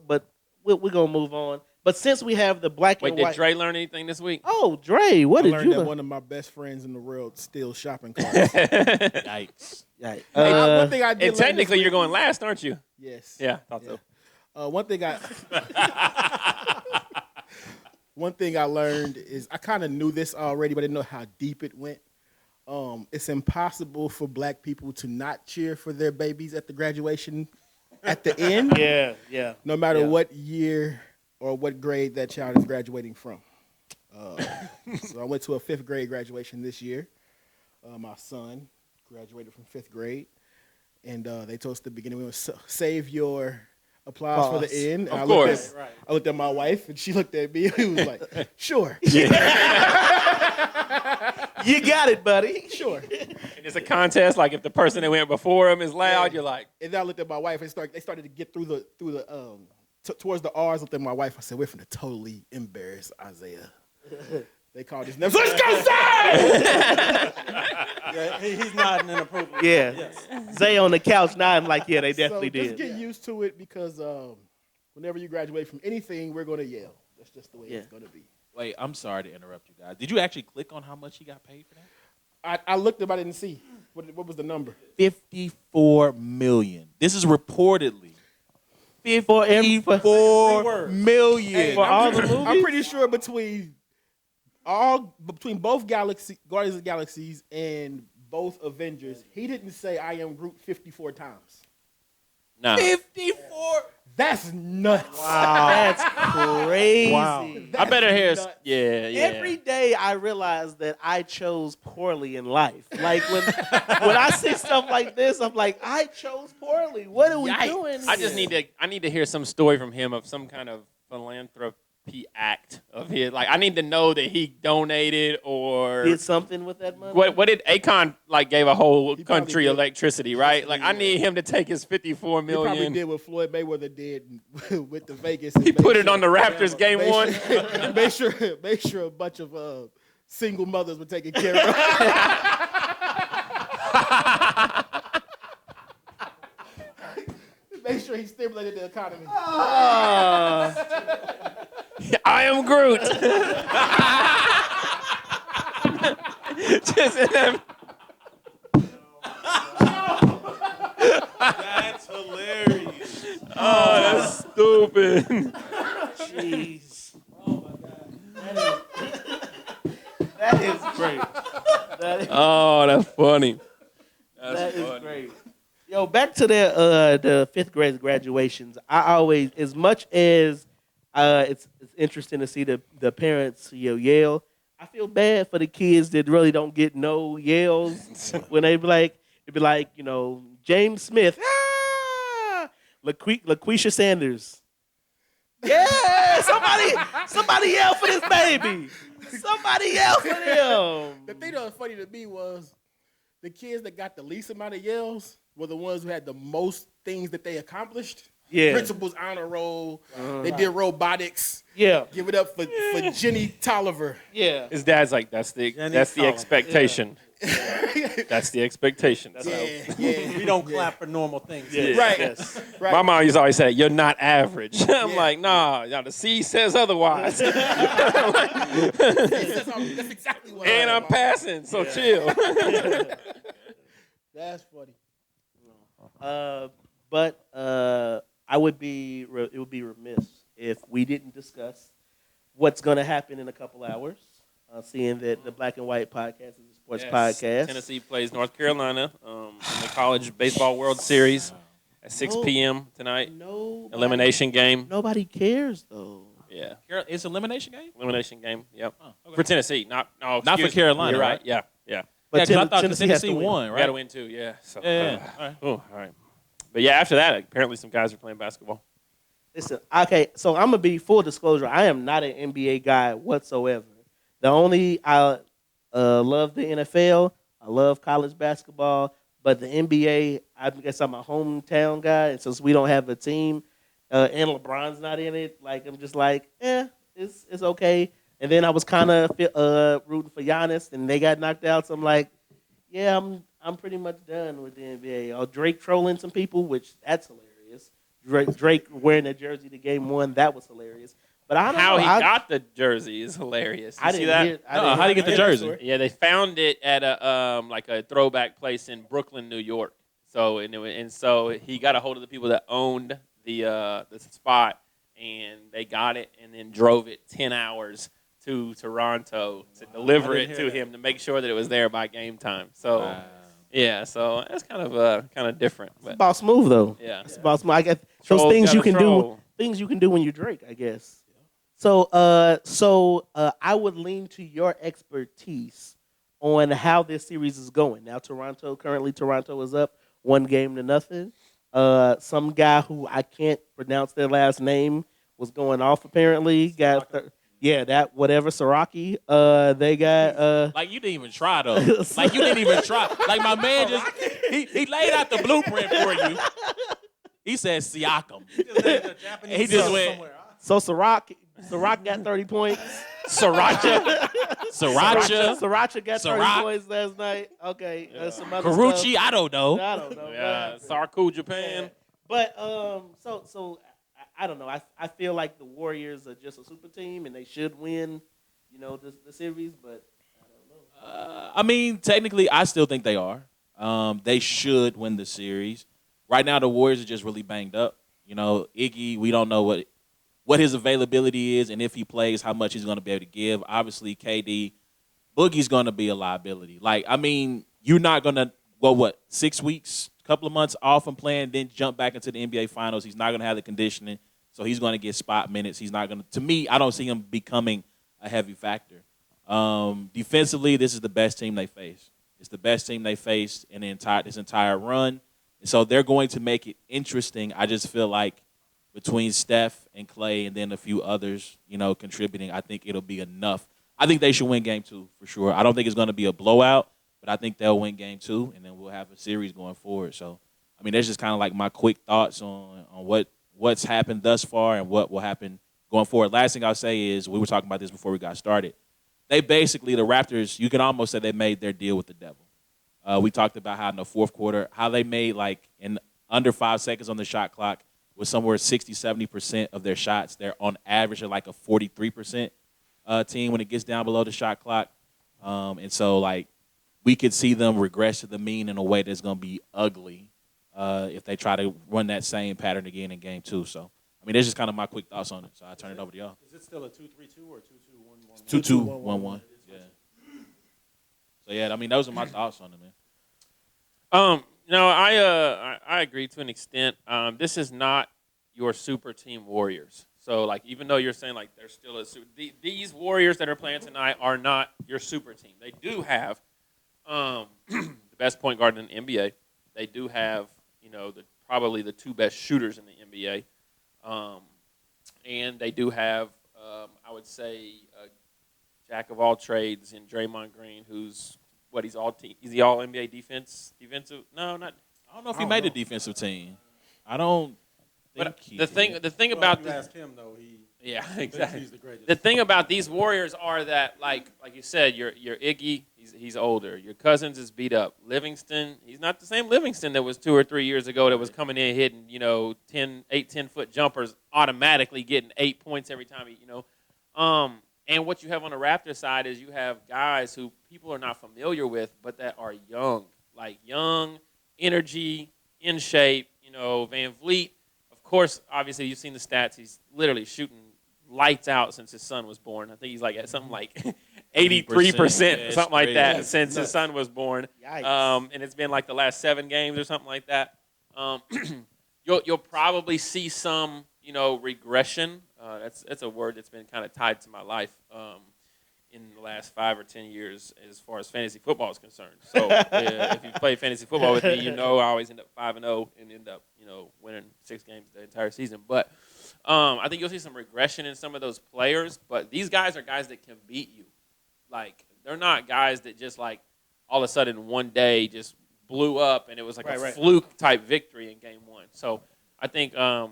gonna move on. But since we have the black Wait, and did white, Dre learn anything this week? oh Dre, what I did learned you that learn? one of my best friends in the world steals shopping carts. Yikes. Right. One thing I did And learn technically, this you're week- going last, aren't you? Yes. Yeah, thought so. One thing I learned is I kind of knew this already, but I didn't know how deep it went. It's impossible for black people to not cheer for their babies at the graduation at the end, yeah. no matter Yeah. what year or what grade that child is graduating from. So I went to a 5th grade graduation this year. My son graduated from 5th grade, and they told us at the beginning we would save your applause for Applause. the end. And Of I course. I looked at my wife, and she looked at me. He was like, "Sure, You got it, buddy. sure." And it's a contest. Like if the person that went before him is loud, you're like, And then I looked at my wife, and they started to get through the towards the R's. I looked at my wife. I said, "We're finna totally embarrass Isaiah." They called his name. Let's go, Zay! Yeah, he's nodding in approval. Yeah. Yes. Zay on the couch nodding like, yeah, they definitely So just did. get used to it because whenever you graduate from anything, we're gonna yell. That's just the way it's gonna be. Wait, I'm sorry to interrupt you guys. Did you actually click on how much he got paid for that? I looked up. I didn't see. What was the number? 54 million. This is reportedly 54 million. Hey, For all the movies? I'm pretty sure between both Guardians of the Galaxies and both Avengers, he didn't say I am Groot 54 times. Nah. 54. That's nuts. Wow, that's crazy. Wow. I better hear. nuts. Yeah. Every day I realize that I chose poorly in life. Like when I see stuff like this, I'm like, I chose poorly. What are we doing? I just need to hear some story from him of some kind of philanthropy act of his. Like I need to know that he donated or did something with that money. what did Akon like gave a whole He country probably did. electricity, right? Like I need him to take his 54 He probably million. did what Floyd Mayweather did with the Vegas. He put it on the Raptors game one. Make sure a bunch of single mothers were taken care of. Make sure he stimulated the economy. I am Groot. Just in them. That's hilarious. Oh, that's stupid. Jeez. That is great. Oh, that's funny. That is great. Yo, back to the fifth grade graduations. I always, as much as it's interesting to see the parents yell. I feel bad for the kids that really don't get no yells when it'd be like James Smith, LaQuisha Sanders. Yeah, somebody yell for this baby. Somebody yell for them. The thing that was funny to me was the kids that got the least amount of yells were the ones who had the most things that they accomplished. Yeah. Principal's honor roll. They did robotics. Yeah. Give it up for Jenny Tolliver. Yeah. His dad's like, that's the expectation. That's the expectation. So. Yeah. We don't clap for normal things. Yeah. Right. Yes. Right. My mom used to always say, you're not average. I'm like, nah, the C says otherwise. That's exactly what And I'm passing, so chill. That's funny. But it would be remiss if we didn't discuss what's going to happen in a couple hours. Seeing that the Black and White podcast is a sports podcast. Tennessee plays North Carolina in the College Baseball World Series at 6 p.m. tonight. Elimination game. Nobody cares though. Yeah. It's an elimination game? Elimination game, yep. Oh, okay. For Tennessee, not for Carolina, You're right, right? yeah. Yeah, because I thought Tennessee Tennessee has to win. won, We right? got to win too, yeah. So, Yeah. All right. all right. But yeah, after that, apparently some guys are playing basketball. Listen, okay, so I'm gonna be full disclosure. I am not an NBA guy whatsoever. I love the NFL. I love college basketball, but the NBA, I guess I'm a hometown guy, and since we don't have a team, and LeBron's not in it, like I'm just like, it's okay. And then I was kind of rooting for Giannis, and they got knocked out. So I'm like, yeah, I'm pretty much done with the NBA. Drake trolling some people, which that's hilarious. Drake wearing a jersey to game one, that was hilarious. But I don't How know. he got the jersey is hilarious. You see that? How'd he get the jersey? Yeah, they found it at a throwback place in Brooklyn, New York. So so he got a hold of the people that owned the spot, and they got it, and then drove it 10 hours to Toronto to deliver it to him to make sure that it was there by game time. So yeah, so that's kind of different. But Boss move though. yeah, It's boss move. I guess Trolls those things gotta you can troll. do. Things you can do when you're Drake, I guess. So I would lean to your expertise on how this series is going. Now, Toronto is up 1-0. Some guy who I can't pronounce their last name was going off apparently. That whatever Siraki. They got Like you didn't even try though. Like you didn't even try. Like my man just he laid out the blueprint for you. He said Siakam. He just went so Siraki got 30 points. Sriracha. Sriracha got 30 Sriracha. points last night. Okay, some other Karuchi, stuff. I don't know. I don't know. yeah, Sarku, Japan. But so I don't know. I feel like the Warriors are just a super team and they should win, the series. But I don't know. I mean, technically, I still think they are. They should win the series. Right now, the Warriors are just really banged up. You know, Iggy, we don't know what his availability is and if he plays, how much he's going to be able to give. Obviously, KD, Boogie's going to be a liability. Like, I mean, you're not going to go, 6 weeks, couple of months off from playing, then jump back into the NBA Finals. He's not going to have the conditioning, so he's going to get spot minutes. He's not going to me, I don't see him becoming a heavy factor. Defensively, this is the best team they face. It's the best team they faced in this entire run. And so they're going to make it interesting. I just feel like between Steph and Clay and then a few others, contributing, I think it'll be enough. I think they should win game 2 for sure. I don't think it's going to be a blowout, but I think they'll win game 2, and then we'll have a series going forward. So, I mean, that's just kind of like my quick thoughts on what's happened thus far and what will happen going forward. Last thing I'll say is, we were talking about this before we got started. The Raptors, you can almost say they made their deal with the devil. We talked about how in the fourth quarter, how they made in under 5 seconds on the shot clock with somewhere 60, 70% of their shots. They're on average at a 43% team when it gets down below the shot clock. And so we could see them regress to the mean in a way that's going to be ugly if they try to run that same pattern again in game 2. So, I mean, that's just kind of my quick thoughts on it. So I'll turn it over to y'all. Is it still a 2-3-2 or 2-2-1-1? 2-2-1-1. Yeah. So, yeah, I mean, those are my thoughts on it, man. No, I agree to an extent. This is not your super team Warriors. So, even though you're saying, they're still these Warriors that are playing tonight are not your super team. They do have the best point guard in the NBA. They do have, probably the 2 best shooters in the NBA. And they do have, I would say, a jack of all trades in Draymond Green, who's he's all team. Is he all NBA defensive? No, not. I don't know if he made a defensive team. I don't think he the thing about you ask him though, yeah, exactly. He's the greatest. The thing about these Warriors are that, like you said, your Iggy, he's older. Your Cousins is beat up. Livingston, he's not the same Livingston that was 2 or 3 years ago that was coming in hitting 10-foot jumpers, automatically getting 8 points every time. And what you have on the Raptor side is you have guys who people are not familiar with, but that are young, young, energy, in shape. Van Vliet, of course, obviously you've seen the stats. He's literally shooting lights out since his son was born. I think he's at something 83%, something like that, since his son was born. And it's been the last 7 games or something like that. You'll probably see some, regression. That's a word that's been kind of tied to my life in the last 5 or 10 years as far as fantasy football is concerned. So if you play fantasy football with me, I always end up 5-0 and end up winning 6 games the entire season. But I think you'll see some regression in some of those players. But these guys are guys that can beat you. They're not guys that just all of a sudden one day just blew up and it was a fluke type victory in game 1. So I think I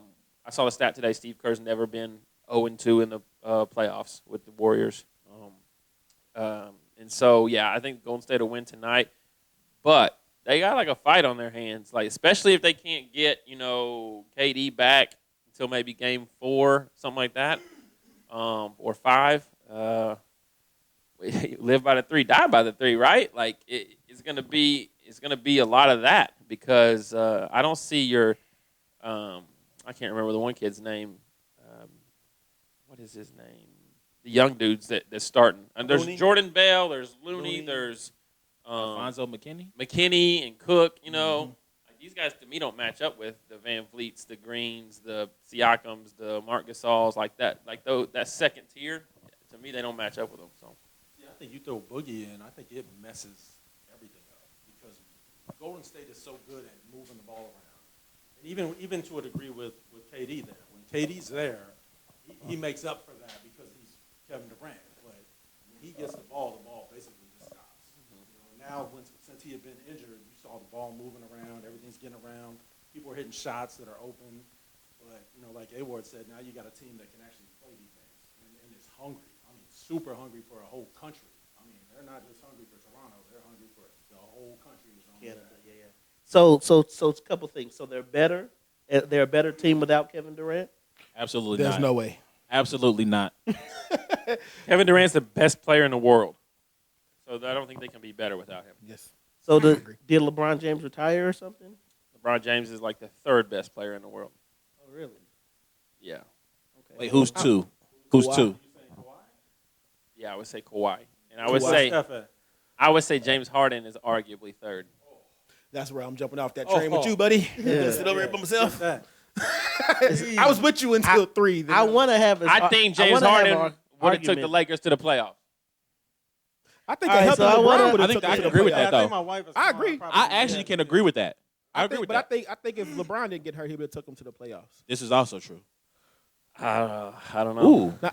saw the stat today. Steve Kerr's never been 0-2 in the playoffs with the Warriors. And so, yeah, I think Golden State will win tonight. But they got a fight on their hands, especially if they can't get, KD back until maybe game 4, something like that, or 5. Live by the 3, die by the 3, right? It's gonna be a lot of that because I don't see your I can't remember the one kid's name. What is his name? The young dudes that's starting. And there's Looney? Jordan Bell. There's Looney. There's Alfonso McKinney? McKinney and Cook. These guys to me don't match up with the Van Vliets, the Greens, the Siakams, the Marc Gasols, that. That second tier, to me, they don't match up with them. So. Yeah, I think you throw Boogie in, I think it messes everything up because Golden State is so good at moving the ball around. And even to a degree with KD there. When KD's there, he makes up for that because he's Kevin Durant. But when he gets the ball basically just stops. Now, since he had been injured, you saw the ball moving around, everything's getting around. People are hitting shots that are open. But, like A.ward said, now you got a team that can actually play defense and is hungry. Super hungry for a whole country. They're not just hungry for Toronto. They're hungry for the whole country. Canada, yeah. So it's a couple things. So they're better. They're a better team without Kevin Durant. Absolutely There's not. no way. Absolutely not. Kevin Durant's the best player in the world. So I don't think they can be better without him. Yes. So I agree. did LeBron James retire or something? LeBron James is like the third best player in the world. Oh, really? Yeah. Okay. Wait, who's two? Who's Kawhi. two? Yeah, I would say Kawhi. And Kawhi. I would say James Harden is arguably third. That's where I'm jumping off that train with you, buddy. Yeah. Sit over here by myself. That. I was with you until 3. Then I want to have. I think James Harden would have took the Lakers to the playoffs. I think All it right, helped so I LeBron wanna- would I have think took I them can to the agree with playoffs. that, though. I think my wife is I agree. probably- I actually can agree with that. I agree with that. I think if LeBron didn't get hurt, he would have took him to the playoffs. This is also true. I don't know. Ooh. Now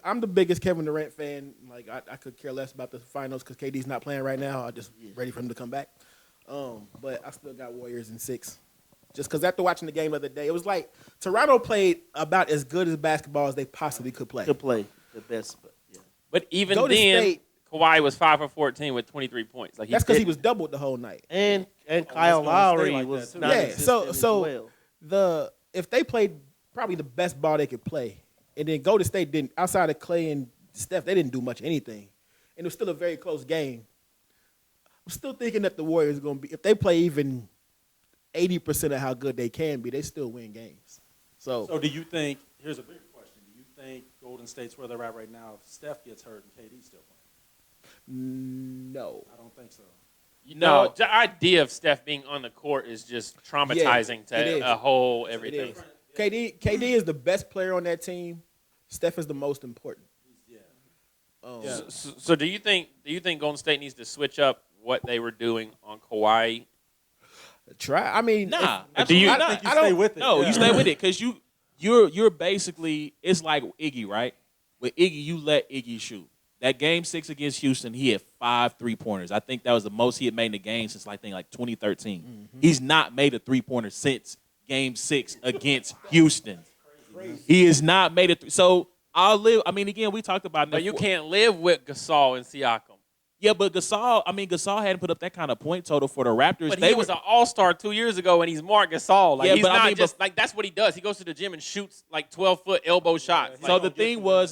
I'm the biggest Kevin Durant fan. Like I could care less about the finals because KD's not playing right now. I'm just ready for him to come back. But I still got Warriors in 6. Just because after watching the game the other day, it was like Toronto played about as good as basketball as they possibly could play. to play the best. But yeah. But even Golden then, State- Kawhi was 5 for 14 with 23 points. Like That's because he didn't- was doubled the whole night. And Kyle it's gonna stay Lowry like was that, too. not Yeah, existent so as well. If they played probably the best ball they could play, and then Golden State didn't, outside of Clay and Steph, they didn't do much anything, and it was still a very close game. I'm still thinking that the Warriors are going to be, if they play even 80% of how good they can be, they still win games. So So do you think, here's a bigger question, do you think Golden State's where they're at right now if Steph gets hurt and KD's still playing? no. I don't think so. No, the idea of Steph being on the court is just traumatizing it to is. a whole It everything. is. KD is the best player on that team. Steph is the most important. Yeah. So do you think Golden State needs to switch up what they were doing on Kawhi? Try. I mean, Nah, Do you- absolutely I not. think you I stay don't- with it. No, Yeah. you stay with it because you're basically, it's like Iggy, right? With Iggy, you let Iggy shoot. That game 6 against Houston, he had 5 3-pointers. I think that was the most he had made in the game since like 2013. Mm-hmm. He's not made a 3-pointer since game 6 against Houston. He has not made it. So I'll live. I mean, again, we talked about. But you can't live with Gasol and Siakam. Yeah, but Gasol hadn't put up that kind of point total for the Raptors. But he was an all-star 2 years ago, and he's Marc Gasol. Like, Yeah, he's but I not mean, just like that's what he does. He goes to the gym and shoots like 12-foot elbow shots. So Like, the thing with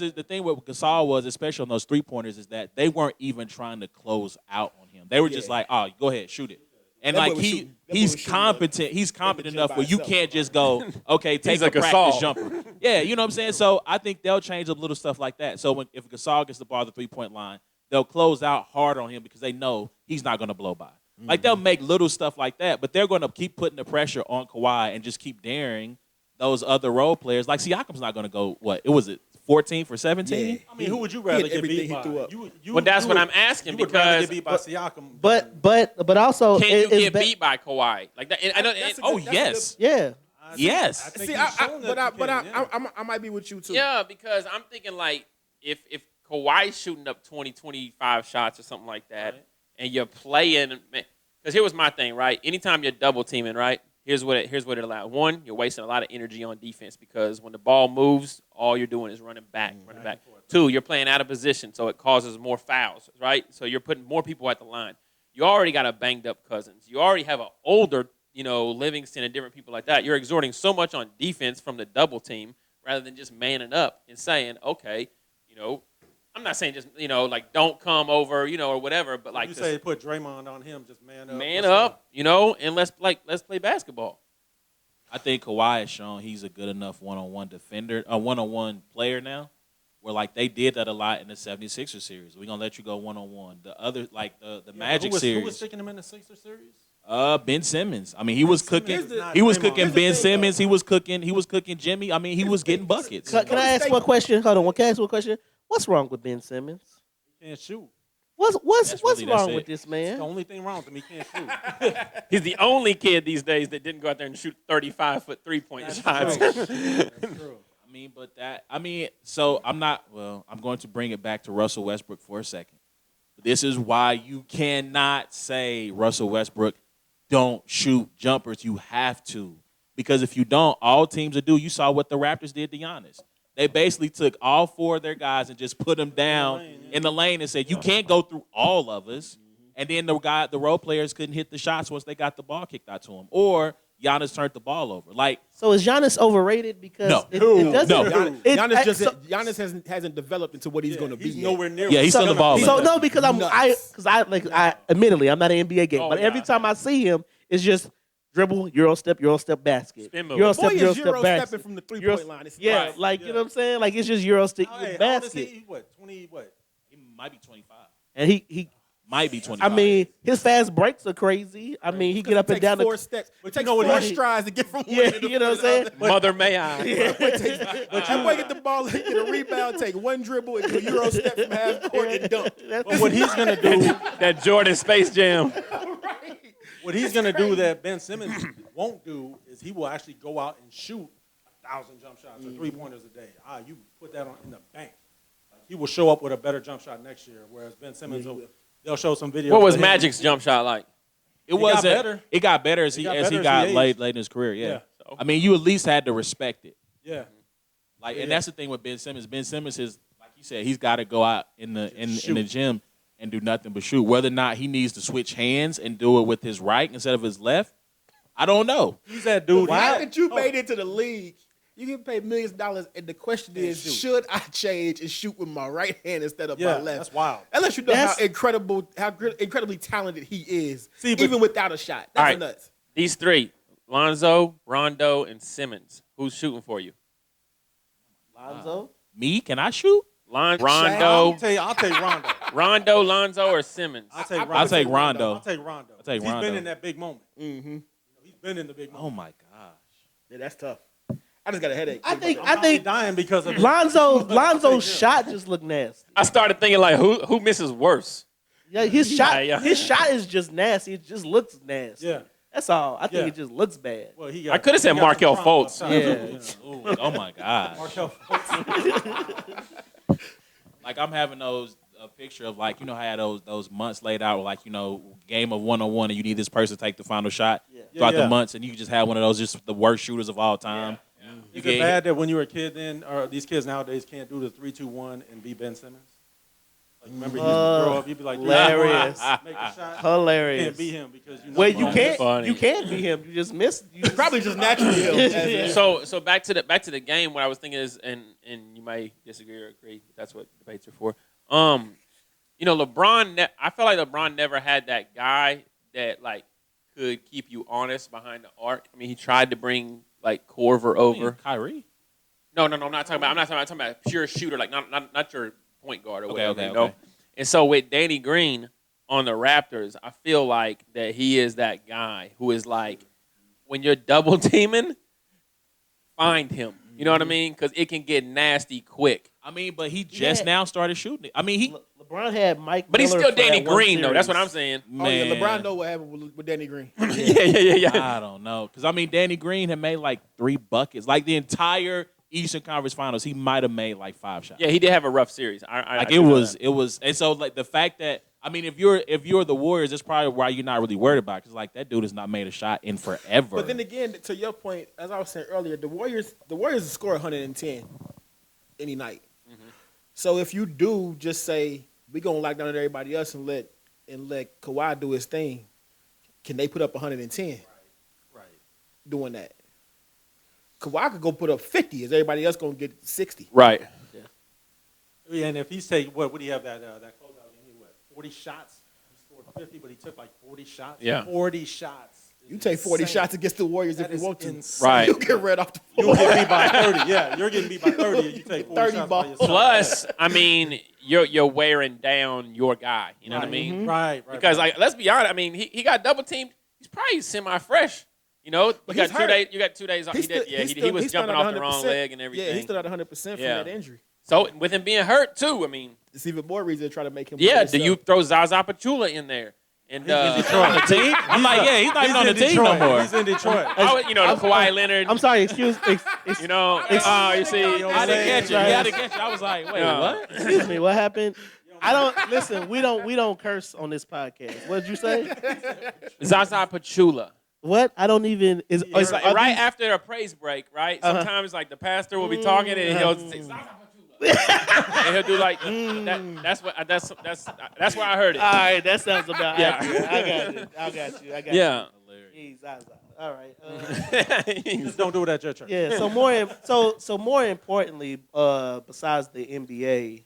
Gasol was, especially on those 3-pointers, is that they weren't even trying to close out on him. They were just like, "Oh, go ahead, shoot it." And That like boy was shooting. That boy he's was shooting competent. He's competent gym enough by where you himself. can't just go, "Okay, take He's a a practice Gasol. jumper." Yeah, you know what I'm saying. So I think they'll change up little stuff like that. So if Gasol gets the ball at the 3-point line, they'll close out hard on him because they know he's not going to blow by. Like they'll make little stuff like that, but they're going to keep putting the pressure on Kawhi and just keep daring those other role players. Like Siakam's not going to go. What it was it 14 for 17? Yeah. I mean, who would you He rather had get everything beat he by? threw up. Well, that's what I'm asking, You would rather because- get beat by Siakam. But also, can you it's get ba- beat by Kawhi? Like that? And I know. That's a Oh good- that's a yes, Yeah. yes. I think See, he's shown that you can, yeah. I might be with you too. Yeah, because I'm thinking like if Kawhi's shooting up 20, 25 shots or something like that, Right. and you're playing, because here was my thing, right? Anytime you're double teaming, right? Here's what it allows. One, you're wasting a lot of energy on defense because when the ball moves, all you're doing is running back. Two, you're playing out of position, so it causes more fouls, right? So you're putting more people at the line. You already got a banged up Cousins. You already have an older, Livingston and different people like that. You're exerting so much on defense from the double team rather than just manning up and saying, okay, I'm not saying just, like don't come over, or whatever, but like you just say put Draymond on him, just man up. man let's up, go. and let's play basketball. I think Kawhi has shown he's a good enough one-on-one defender, a one-on-one player now, where like they did that a lot in the 76ers series. We're gonna let you go one-on-one. The other, like the Yeah, Magic who series. was sticking him in the Sixers series? Ben Simmons. I mean, he was cooking. Simmons is not He was Draymond. cooking Here's the Ben thing, Simmons. He was cooking Jimmy. I mean, he was getting buckets. Can I ask one question? Hold on. Can I ask one question? What's wrong with Ben Simmons? He can't shoot. What's That's wrong it. with this That's man? the only thing wrong with him. He can't shoot. He's the only kid these days that didn't go out there and shoot 35-foot 3-point shots. That's true. So I'm not. Well, I'm going to bring it back to Russell Westbrook for a second. This is why you cannot say Russell Westbrook don't shoot jumpers. You have to, because if you don't, all teams will do. You saw what the Raptors did to Giannis. They basically took all 4 of their guys and just put them down in the lane and said, "You can't go through all of us." And then the role players couldn't hit the shots once they got the ball kicked out to them. Or Giannis turned the ball over. Like, So is Giannis overrated because No. it No. doesn't? Giannis hasn't developed into what he's going to be. He's yet. nowhere near. Yeah, he's still the ball. So Like no, because Nuts. I admittedly I'm not an NBA game, Oh, but every God. time I see him, it's just dribble, Euro step, basket, Spin move. Euro Boy step, is Euro step, Euro basket. stepping from the 3-point Euro- line. It's Yeah, right. like you know what I'm saying? Like it's just Euro stick Hey, how old is basket, he? What? 20? What? he might be 25. and he. Might be 25. I mean, his fast breaks are crazy. I mean, he get up and Takes down the 4 steps. But It takes you know what 4 he- strides to get from one Yeah, end of the you know what I'm to the saying? other. Mother may I. But you boy get the ball, get a rebound, take one dribble, and do a Euro step from half court and dunk. But what he's gonna do, That Jordan Space Jam. what he's gonna do that Ben Simmons won't do is he will actually go out and shoot 1,000 jump shots or 3-pointers a day. You put that in the bank. Like, he will show up with a better jump shot next year, whereas Ben Simmons they'll show some videos. What was of him. Magic's jump shot like? It got wasn't better. It got better as he got as he better as got he late aged. in his career. Yeah. Yeah. So- I mean, you at least had to respect it. Yeah. Like, and that's the thing with Ben Simmons. Ben Simmons is, like you said, he's got to go out in the gym and do nothing but shoot. Whether or not he needs to switch hands and do it with his right instead of his left, I don't know. He's that dude. Why that you made it to the league? You get paid millions of dollars, and the question is, should I change and shoot with my right hand instead of my left? That's wild. Unless you know That's- how incredibly talented he is, See, but- even without a shot. That's All right. nuts. These three, Lonzo, Rondo, and Simmons. Who's shooting for you? Lonzo. Me? Can I shoot? I'll Rondo, take Rondo. Rondo, Lonzo, or Simmons? I'll take Rondo. I'll take Rondo. I'll take Rondo. take He's Rondo. been in that big moment. Mm-hmm. He's been in the big Oh moment. my gosh. Yeah, that's tough. I just got a headache. I think I'm dying because of Lonzo's shot just looked nasty. I started thinking like, who misses worse? Yeah, his shot Yeah. his shot is just nasty. It just looks nasty. Yeah. That's all. I think Yeah. it just looks bad. Well, I coulda said Markelle Fultz. Yeah. Ooh, oh my gosh. Markelle Fultz. Like, I'm having a picture of, like, you know how I had those months laid out, like, you know, game of 1-on-1 and you need this person to take the final shot throughout the months, and you can just have one of those, just the worst shooters of all time. You Is it bad that when you were a kid then, or these kids nowadays can't do the 3-2-1 and be Ben Simmons? Like, remember you used to grow up, you'd be like, Hilarious. make a shot. Hilarious. Can't beat him because you know. Well, you Funny. can't. Funny. You can't beat him. You just missed. You just, Probably just naturally him. So back to the game. What I was thinking is, and you may disagree or agree. That's what debates are for. You know, LeBron. I feel like LeBron never had that guy that like could keep you honest behind the arc. I mean, he tried to bring like Corver over. Kyrie. No, I'm not talking about. I'm talking about pure shooter, like not your point guard or whatever. Okay. You know? And so with Danny Green on the Raptors, I feel like that he is that guy who is like, when you're double teaming, find him. You know what I mean? Because it can get nasty quick. I mean, but he just now started shooting it. I mean, LeBron had Mike. But he's Miller still for Danny that one Green, though. series. That's what I'm saying. Oh, yeah, man, LeBron know what happened with Danny Green. Yeah. I don't know. Because, I mean, Danny Green had made like 3 buckets. Like, the entire Eastern Conference Finals, he might have made like 5 shots. Yeah, he did have a rough series. I It was, and so like the fact that, I mean, if you're the Warriors, that's probably why you're not really worried about it, because like that dude has not made a shot in forever. But then again, to your point, as I was saying earlier, the Warriors score 110 any night. Mm-hmm. So if you do just say we're gonna lock down everybody else and let Kawhi do his thing, can they put up 110? Right. Doing that, Kawhi could go put up 50. Is everybody else gonna get 60? Right. Yeah, and if he's taking, what do you have that closeout game? What, 40 shots? He scored 50, but he took like 40 shots. Yeah. 40 shots. You take 40 shots against the Warriors That if you is want to. insane. Right. You get red off the You'll floor. get beat by 30. Yeah, you're getting beat by 30 and you take 40 30 shots balls. by yourself. Plus, I mean, you're wearing down your guy. You know what I mean? Right. Because like, let's be honest. I mean, he got double teamed. He's probably semi-fresh. You know, you But got he's 2 hurt. days. You got 2 days off. He was jumping off the wrong leg and everything. Yeah, he's still at 100% from Yeah. that injury. So with him being hurt too, I mean, It's even more reason to try to make him. yeah. play Do you himself. throw Zaza Pachulia in there? And on the team? I'm like, yeah, he's not even on the team no more. He's in Detroit. the Kawhi Leonard. I'm sorry. Excuse You know, you see, I didn't catch it. Yeah, I didn't catch it. I was like, wait, Yeah. what? Excuse me. What happened? I don't listen. We don't curse on this podcast. What did you say? Zaza Pachulia. What? I don't even. Is It's like are right these- after a praise break, right? Uh-huh. Sometimes like the pastor will be talking and he'll say Zaza Pachulia, and he'll do like that's why I heard it. All right, that sounds about Yeah. accurate. I got you. Yeah. Hey, Zaza. All right. Just don't do it at your church. Yeah. So more importantly, besides the NBA,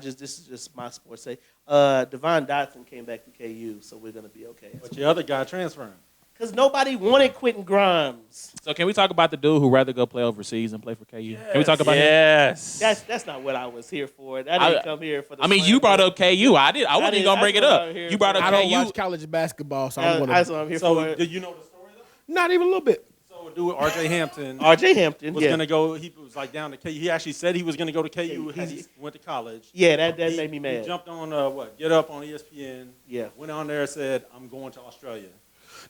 this is just my sports say. Devon Dotson came back to KU, so we're gonna be okay. But your other guy transferring. Because nobody wanted Quentin Grimes. So can we talk about the dude who rather go play overseas and play for KU? Can we talk about him? Yes. That's not what I was here for. I didn't come here for the. I mean, you brought up KU. I wasn't even gonna bring it up. You brought up I don't KU. watch college basketball, so I'm That's gonna. what I'm here So for. do you know the story though? Not even a little bit. So dude, R.J. Hampton R.J. Hampton was yeah. gonna go. He was like down to KU. He actually said he was gonna go to KU. Yeah, He went to college. Yeah, that He- made me mad. He jumped on Get Up on ESPN. Yeah. Went on there and said, "I'm going to Australia."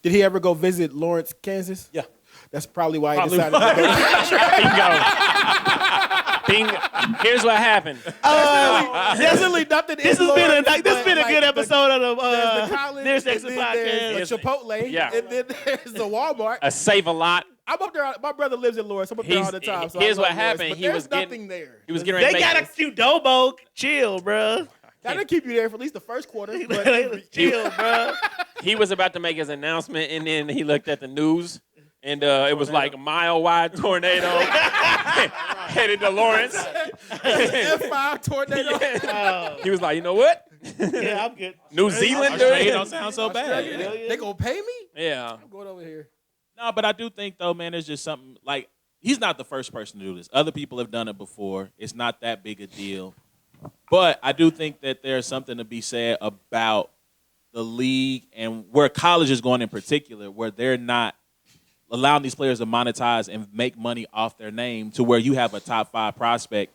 Did he ever go visit Lawrence, Kansas? Yeah. That's probably why Probably he decided to go. Bingo. Here's what happened. There's really nothing. This has been a good episode of The the college, Nearest and Exit then podcast. there's a Chipotle, Yeah. and then there's the Walmart. A Save-A-Lot. I'm up there. My brother lives in Lawrence. I'm up there all the time. So Here's I know what Lawrence, happened. but He there's was getting- nothing there. He was getting ready They to make got a cute Dobo. Chill, bro. That'll keep you there for at least the first quarter. But Chill, bro. He was about to make his announcement, and then he looked at the news, and it was like a mile-wide tornado headed to Lawrence. F5 tornado. He was like, you know what? Yeah, I'm good. New Zealand, Australia dude. don't sound so bad. They gonna pay me? Yeah. I'm going over here. No, but I do think though, man, there's just something like he's not the first person to do this. Other people have done it before. It's not that big a deal. But I do think that there's something to be said about the league and where college is going in particular, where they're not allowing these players to monetize and make money off their name to where you have a top 5 prospect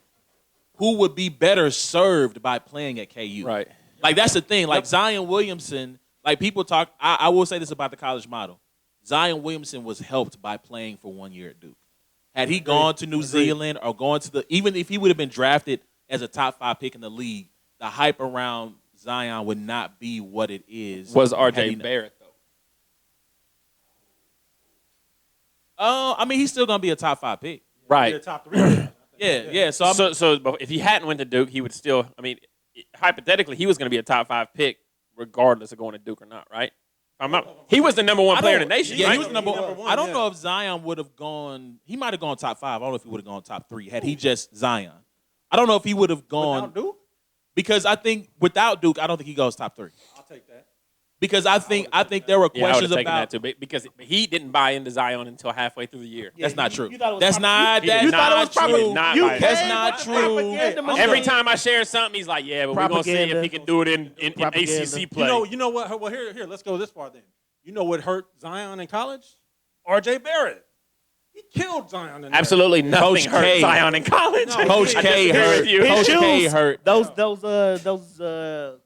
who would be better served by playing at KU. Right. Like, that's the thing. Like, Zion Williamson, like, people talk, I will say this about the college model. Zion Williamson was helped by playing for 1 year at Duke. Had he gone to New Zealand or gone to even if he would have been drafted as a top 5 pick in the league, the hype around Zion would not be what it is. Was had R.J. he Barrett, though? I mean, he's still going to be a top 5 pick. Right. The top 3. Yeah. So, But if he hadn't went to Duke, he would still, I mean, hypothetically, he was going to be a top 5 pick regardless of going to Duke or not, right? He was the number 1 player in the nation, Yeah, right? he was the number Number 1. one, I don't yeah. know if Zion would have gone. He might have gone top 5. I don't know if he would have gone top 3 had he just Zion. I don't know if he would have gone Without Duke? because I think without Duke, I don't think he goes top 3. I'll take that. Because I think there were Yeah, I would questions have taken about. that too, because he didn't buy into Zion until halfway through the year. That's not true. you thought it was That's not. He That's did not not. true. He did not buy That's it. not true. Every time I share something, he's like, "Yeah, but we're gonna see if Propaganda. he can do it in Propaganda. ACC play." You know what? Well, here, let's go this far then. You know what hurt Zion in college? R.J. Barrett. He killed Zion in there. Absolutely nothing Coach hurt K. Zion in college. No, Coach I K disagree hurt. with you. Coach His K shoes, hurt. Those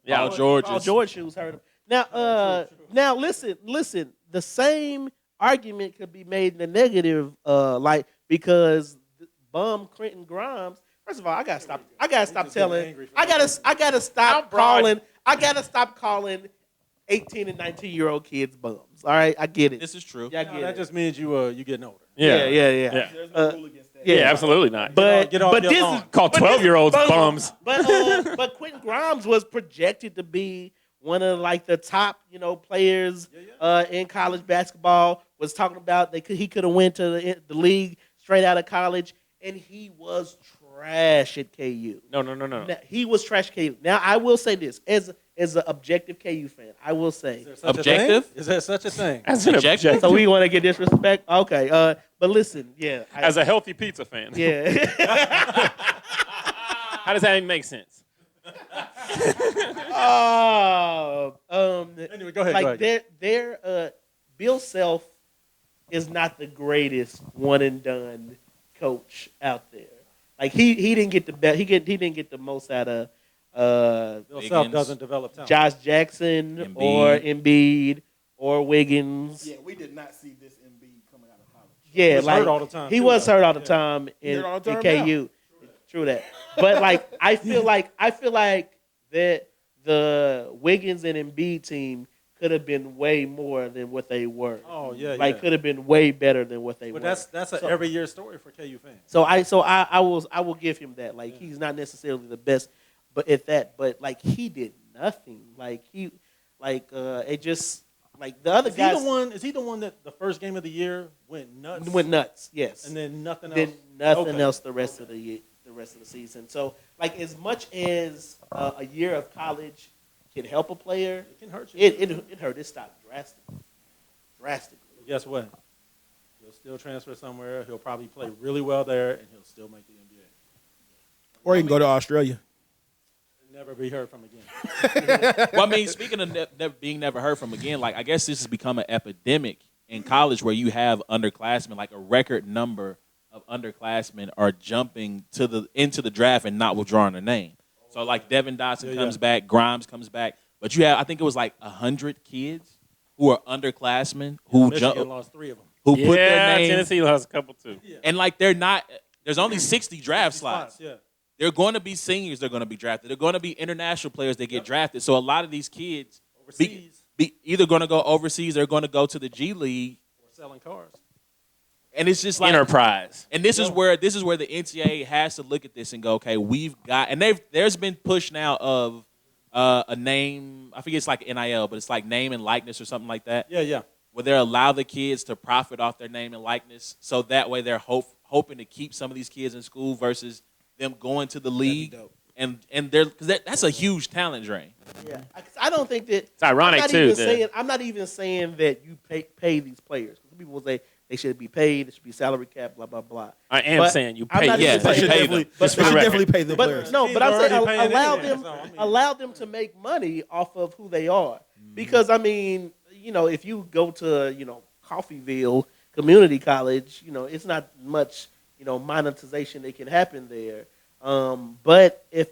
Yeah, Paul George's. Paul George shoes hurt him. Now listen. The same argument could be made in the negative, because bum Quentin Grimes. First of all, I gotta stop telling. I gotta stop calling. I gotta stop calling 18 and 19-year-old kids bums. All right, I get it. This is true. Yeah, I No, get that it. just means you getting older. Yeah. There's no rule against that. Yeah, absolutely not. But Get off but your this lawn. is Call but this- 12-year-olds but- bums. But Quentin Grimes was projected to be one of like the top players in college basketball. Was talking about he could have went to the league straight out of college, and he was trash at KU. No. Now, he was trash at KU. Now I will say this as an objective KU fan, I will say. Is there such a Objective? thing? Is there such a thing? As an Objective. objective, So we want to get disrespect? Okay. But listen, as a healthy pizza fan, yeah. how does that even make sense? Anyway, go ahead. Like their Bill Self is not the greatest one and done coach out there. Like he didn't get the best. He didn't get the most out of Bill Self Wiggins. doesn't develop talent. Josh Jackson Embiid. or Embiid or Wiggins. Yeah, we did not see this Embiid coming out of college. Yeah, He was like hurt all the time, he too, was though. hurt all the Yeah. time in, hurt all the in time KU. True that. But like I feel like that the Wiggins and Embiid team could have been way more than what they were. Oh yeah, Like yeah. could have been way better than what they But were. that's an So- every year story for KU fans. So I will give him that. Like he's not necessarily the best, but like he did nothing. Like it just Like the other guys Is he the one that the first game of the year went nuts? went nuts. Yes. And then nothing else. Then nothing else the rest of the year, the rest of the season. So like as much as a year of college can help a player, It can hurt you. it hurt his stock drastically. But guess what? He'll still transfer somewhere. He'll probably play really well there, and he'll still make the NBA. Or he can go to Australia. Never be heard from again. Well, I mean, speaking of being never heard from again, like I guess this has become an epidemic in college where you have underclassmen, like a record number of underclassmen are jumping into the draft and not withdrawing their name. So like Devin Dotson comes back, Grimes comes back, but you have I think it was like 100 kids who are underclassmen who Michigan lost 3 of them. who put their name, Tennessee lost a couple too. Yeah. and like they're not. There's only 60 draft slots. Yeah. They're going to be seniors. They're going to be drafted. They're going to be international players that get drafted. So a lot of these kids Overseas. be either going to go overseas. They're going to go to the G League, Or selling cars. and it's just like Enterprise. And this is where the NCAA has to look at this and go, okay, we've got, and there's been push now of a name. I forget it's like NIL, but it's like name and likeness or something like that. Yeah. Where they allow the kids to profit off their name and likeness, so that way they're hoping to keep some of these kids in school versus them going to the league, and they're because that's a huge talent drain. Yeah, I don't think that. It's ironic I'm not even saying that you pay these players. Some people will say they should be paid. It should be salary cap. Blah blah blah. I am But saying you I'm pay. not Yeah, even you saying- should pay them. But Just they for the should record. definitely pay the But players. no, but I'm saying already paying allow anyway, them so, I mean- allow them to make money off of who they are. Because I mean, if you go to Coffeeville Community College, it's not much monetization that can happen there. But if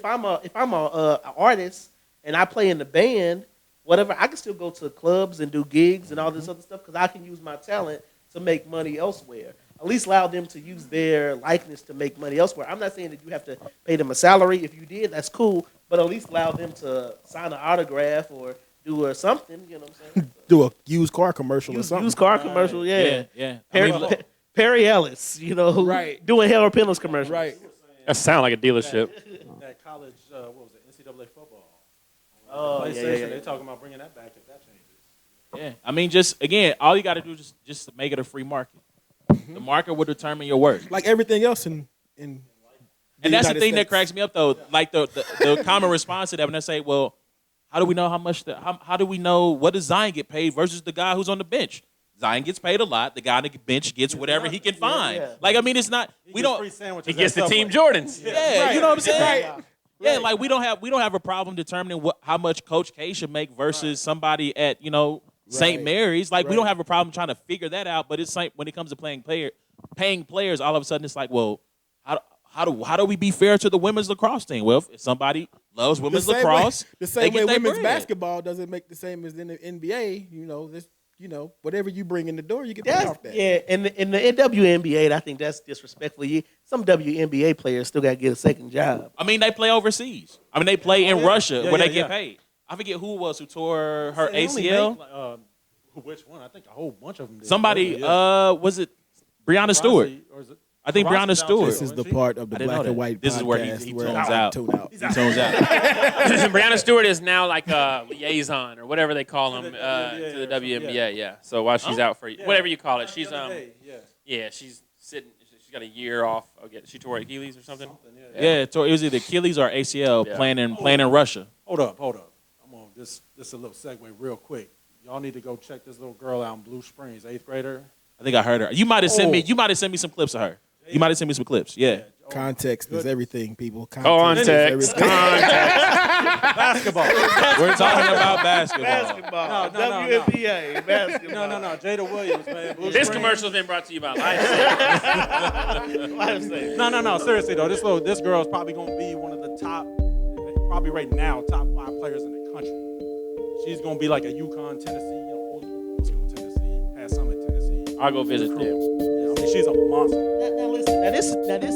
I'm a artist and I play in the band, whatever, I can still go to clubs and do gigs and all this other stuff because I can use my talent to make money elsewhere. At least allow them to use their likeness to make money elsewhere. I'm not saying that you have to pay them a salary. If you did, that's cool. But at least allow them to sign an autograph or do something. You know what I'm saying? Do a used car commercial or something. Used car commercial, yeah. Yeah. Perry Ellis, who Right. doing Harold Pendle's commercials. Right. That sound like a dealership. That college, what was it, NCAA football. Oh, PlayStation, yeah. they're talking about bringing that back if that changes. Yeah, I mean, just again, all you got to do is just make it a free market. The market will determine your worth. Like everything else in And that's the United thing that States. cracks me up, though. Like the common response to that when they say, "Well, how do we know how much? How do we know what does Zion get paid versus the guy who's on the bench? Zion gets paid a lot. The guy on the bench gets whatever he can find. yeah. Like, I mean, it's not. We don't. Free sandwiches He gets at the Team Subway. Jordans. Yeah, you know what I'm saying. Right. Yeah, like we don't have a problem determining how much Coach K should make versus somebody at St. Right. Mary's. Like we Right. don't have a problem trying to figure that out. But it's like when it comes to paying players, all of a sudden it's like, well, how do we be fair to the women's lacrosse team? Well, if somebody loves women's lacrosse, the they same get way their women's bread. basketball doesn't make the same as in the NBA. Whatever you bring in the door, you get paid off that. Yeah, and in the WNBA, I think that's disrespectful. Some WNBA players still got to get a second job. I mean, they play overseas. I mean, they play in Russia Yeah, where yeah, they get yeah. paid. I forget who it was who tore her They only ACL. make, which one? I think a whole bunch of them did. Somebody, Yeah. was it Breonna Stewart? Rossi, or is it? I think Rossi Breonna down Stewart. This is the part of the I didn't black know and that. white This is where he podcast tunes I out. tune out. He tunes out. Brianna Stewart is now like a liaison or whatever they call him to the WNBA. Yeah. So while she's out for whatever you call it, she's she's sitting. She's got a year off. Okay, she tore Achilles or something. Yeah, it was either Achilles or ACL Yeah. playing in Russia. Hold up. I'm on this a little segue real quick. Y'all need to go check this little girl out in Blue Springs, 8th grader. I think I heard her. You might have sent me some clips of her. You might have sent me some clips. Yeah. Context is everything, people. Context. is everything. Basketball. We're talking about basketball. Basketball, No. WNBA, basketball. no. Jada Williams, man. Blue This Springs. commercial has been brought to you by Life. Lifesaver. No. Seriously though, this girl is probably going to be one of the top, probably right now, top 5 players in the country. She's going to be like a UConn, Tennessee, old school Tennessee, has some in Tennessee. I'll go visit them. Yeah, I mean, she's a monster. Now listen. Now this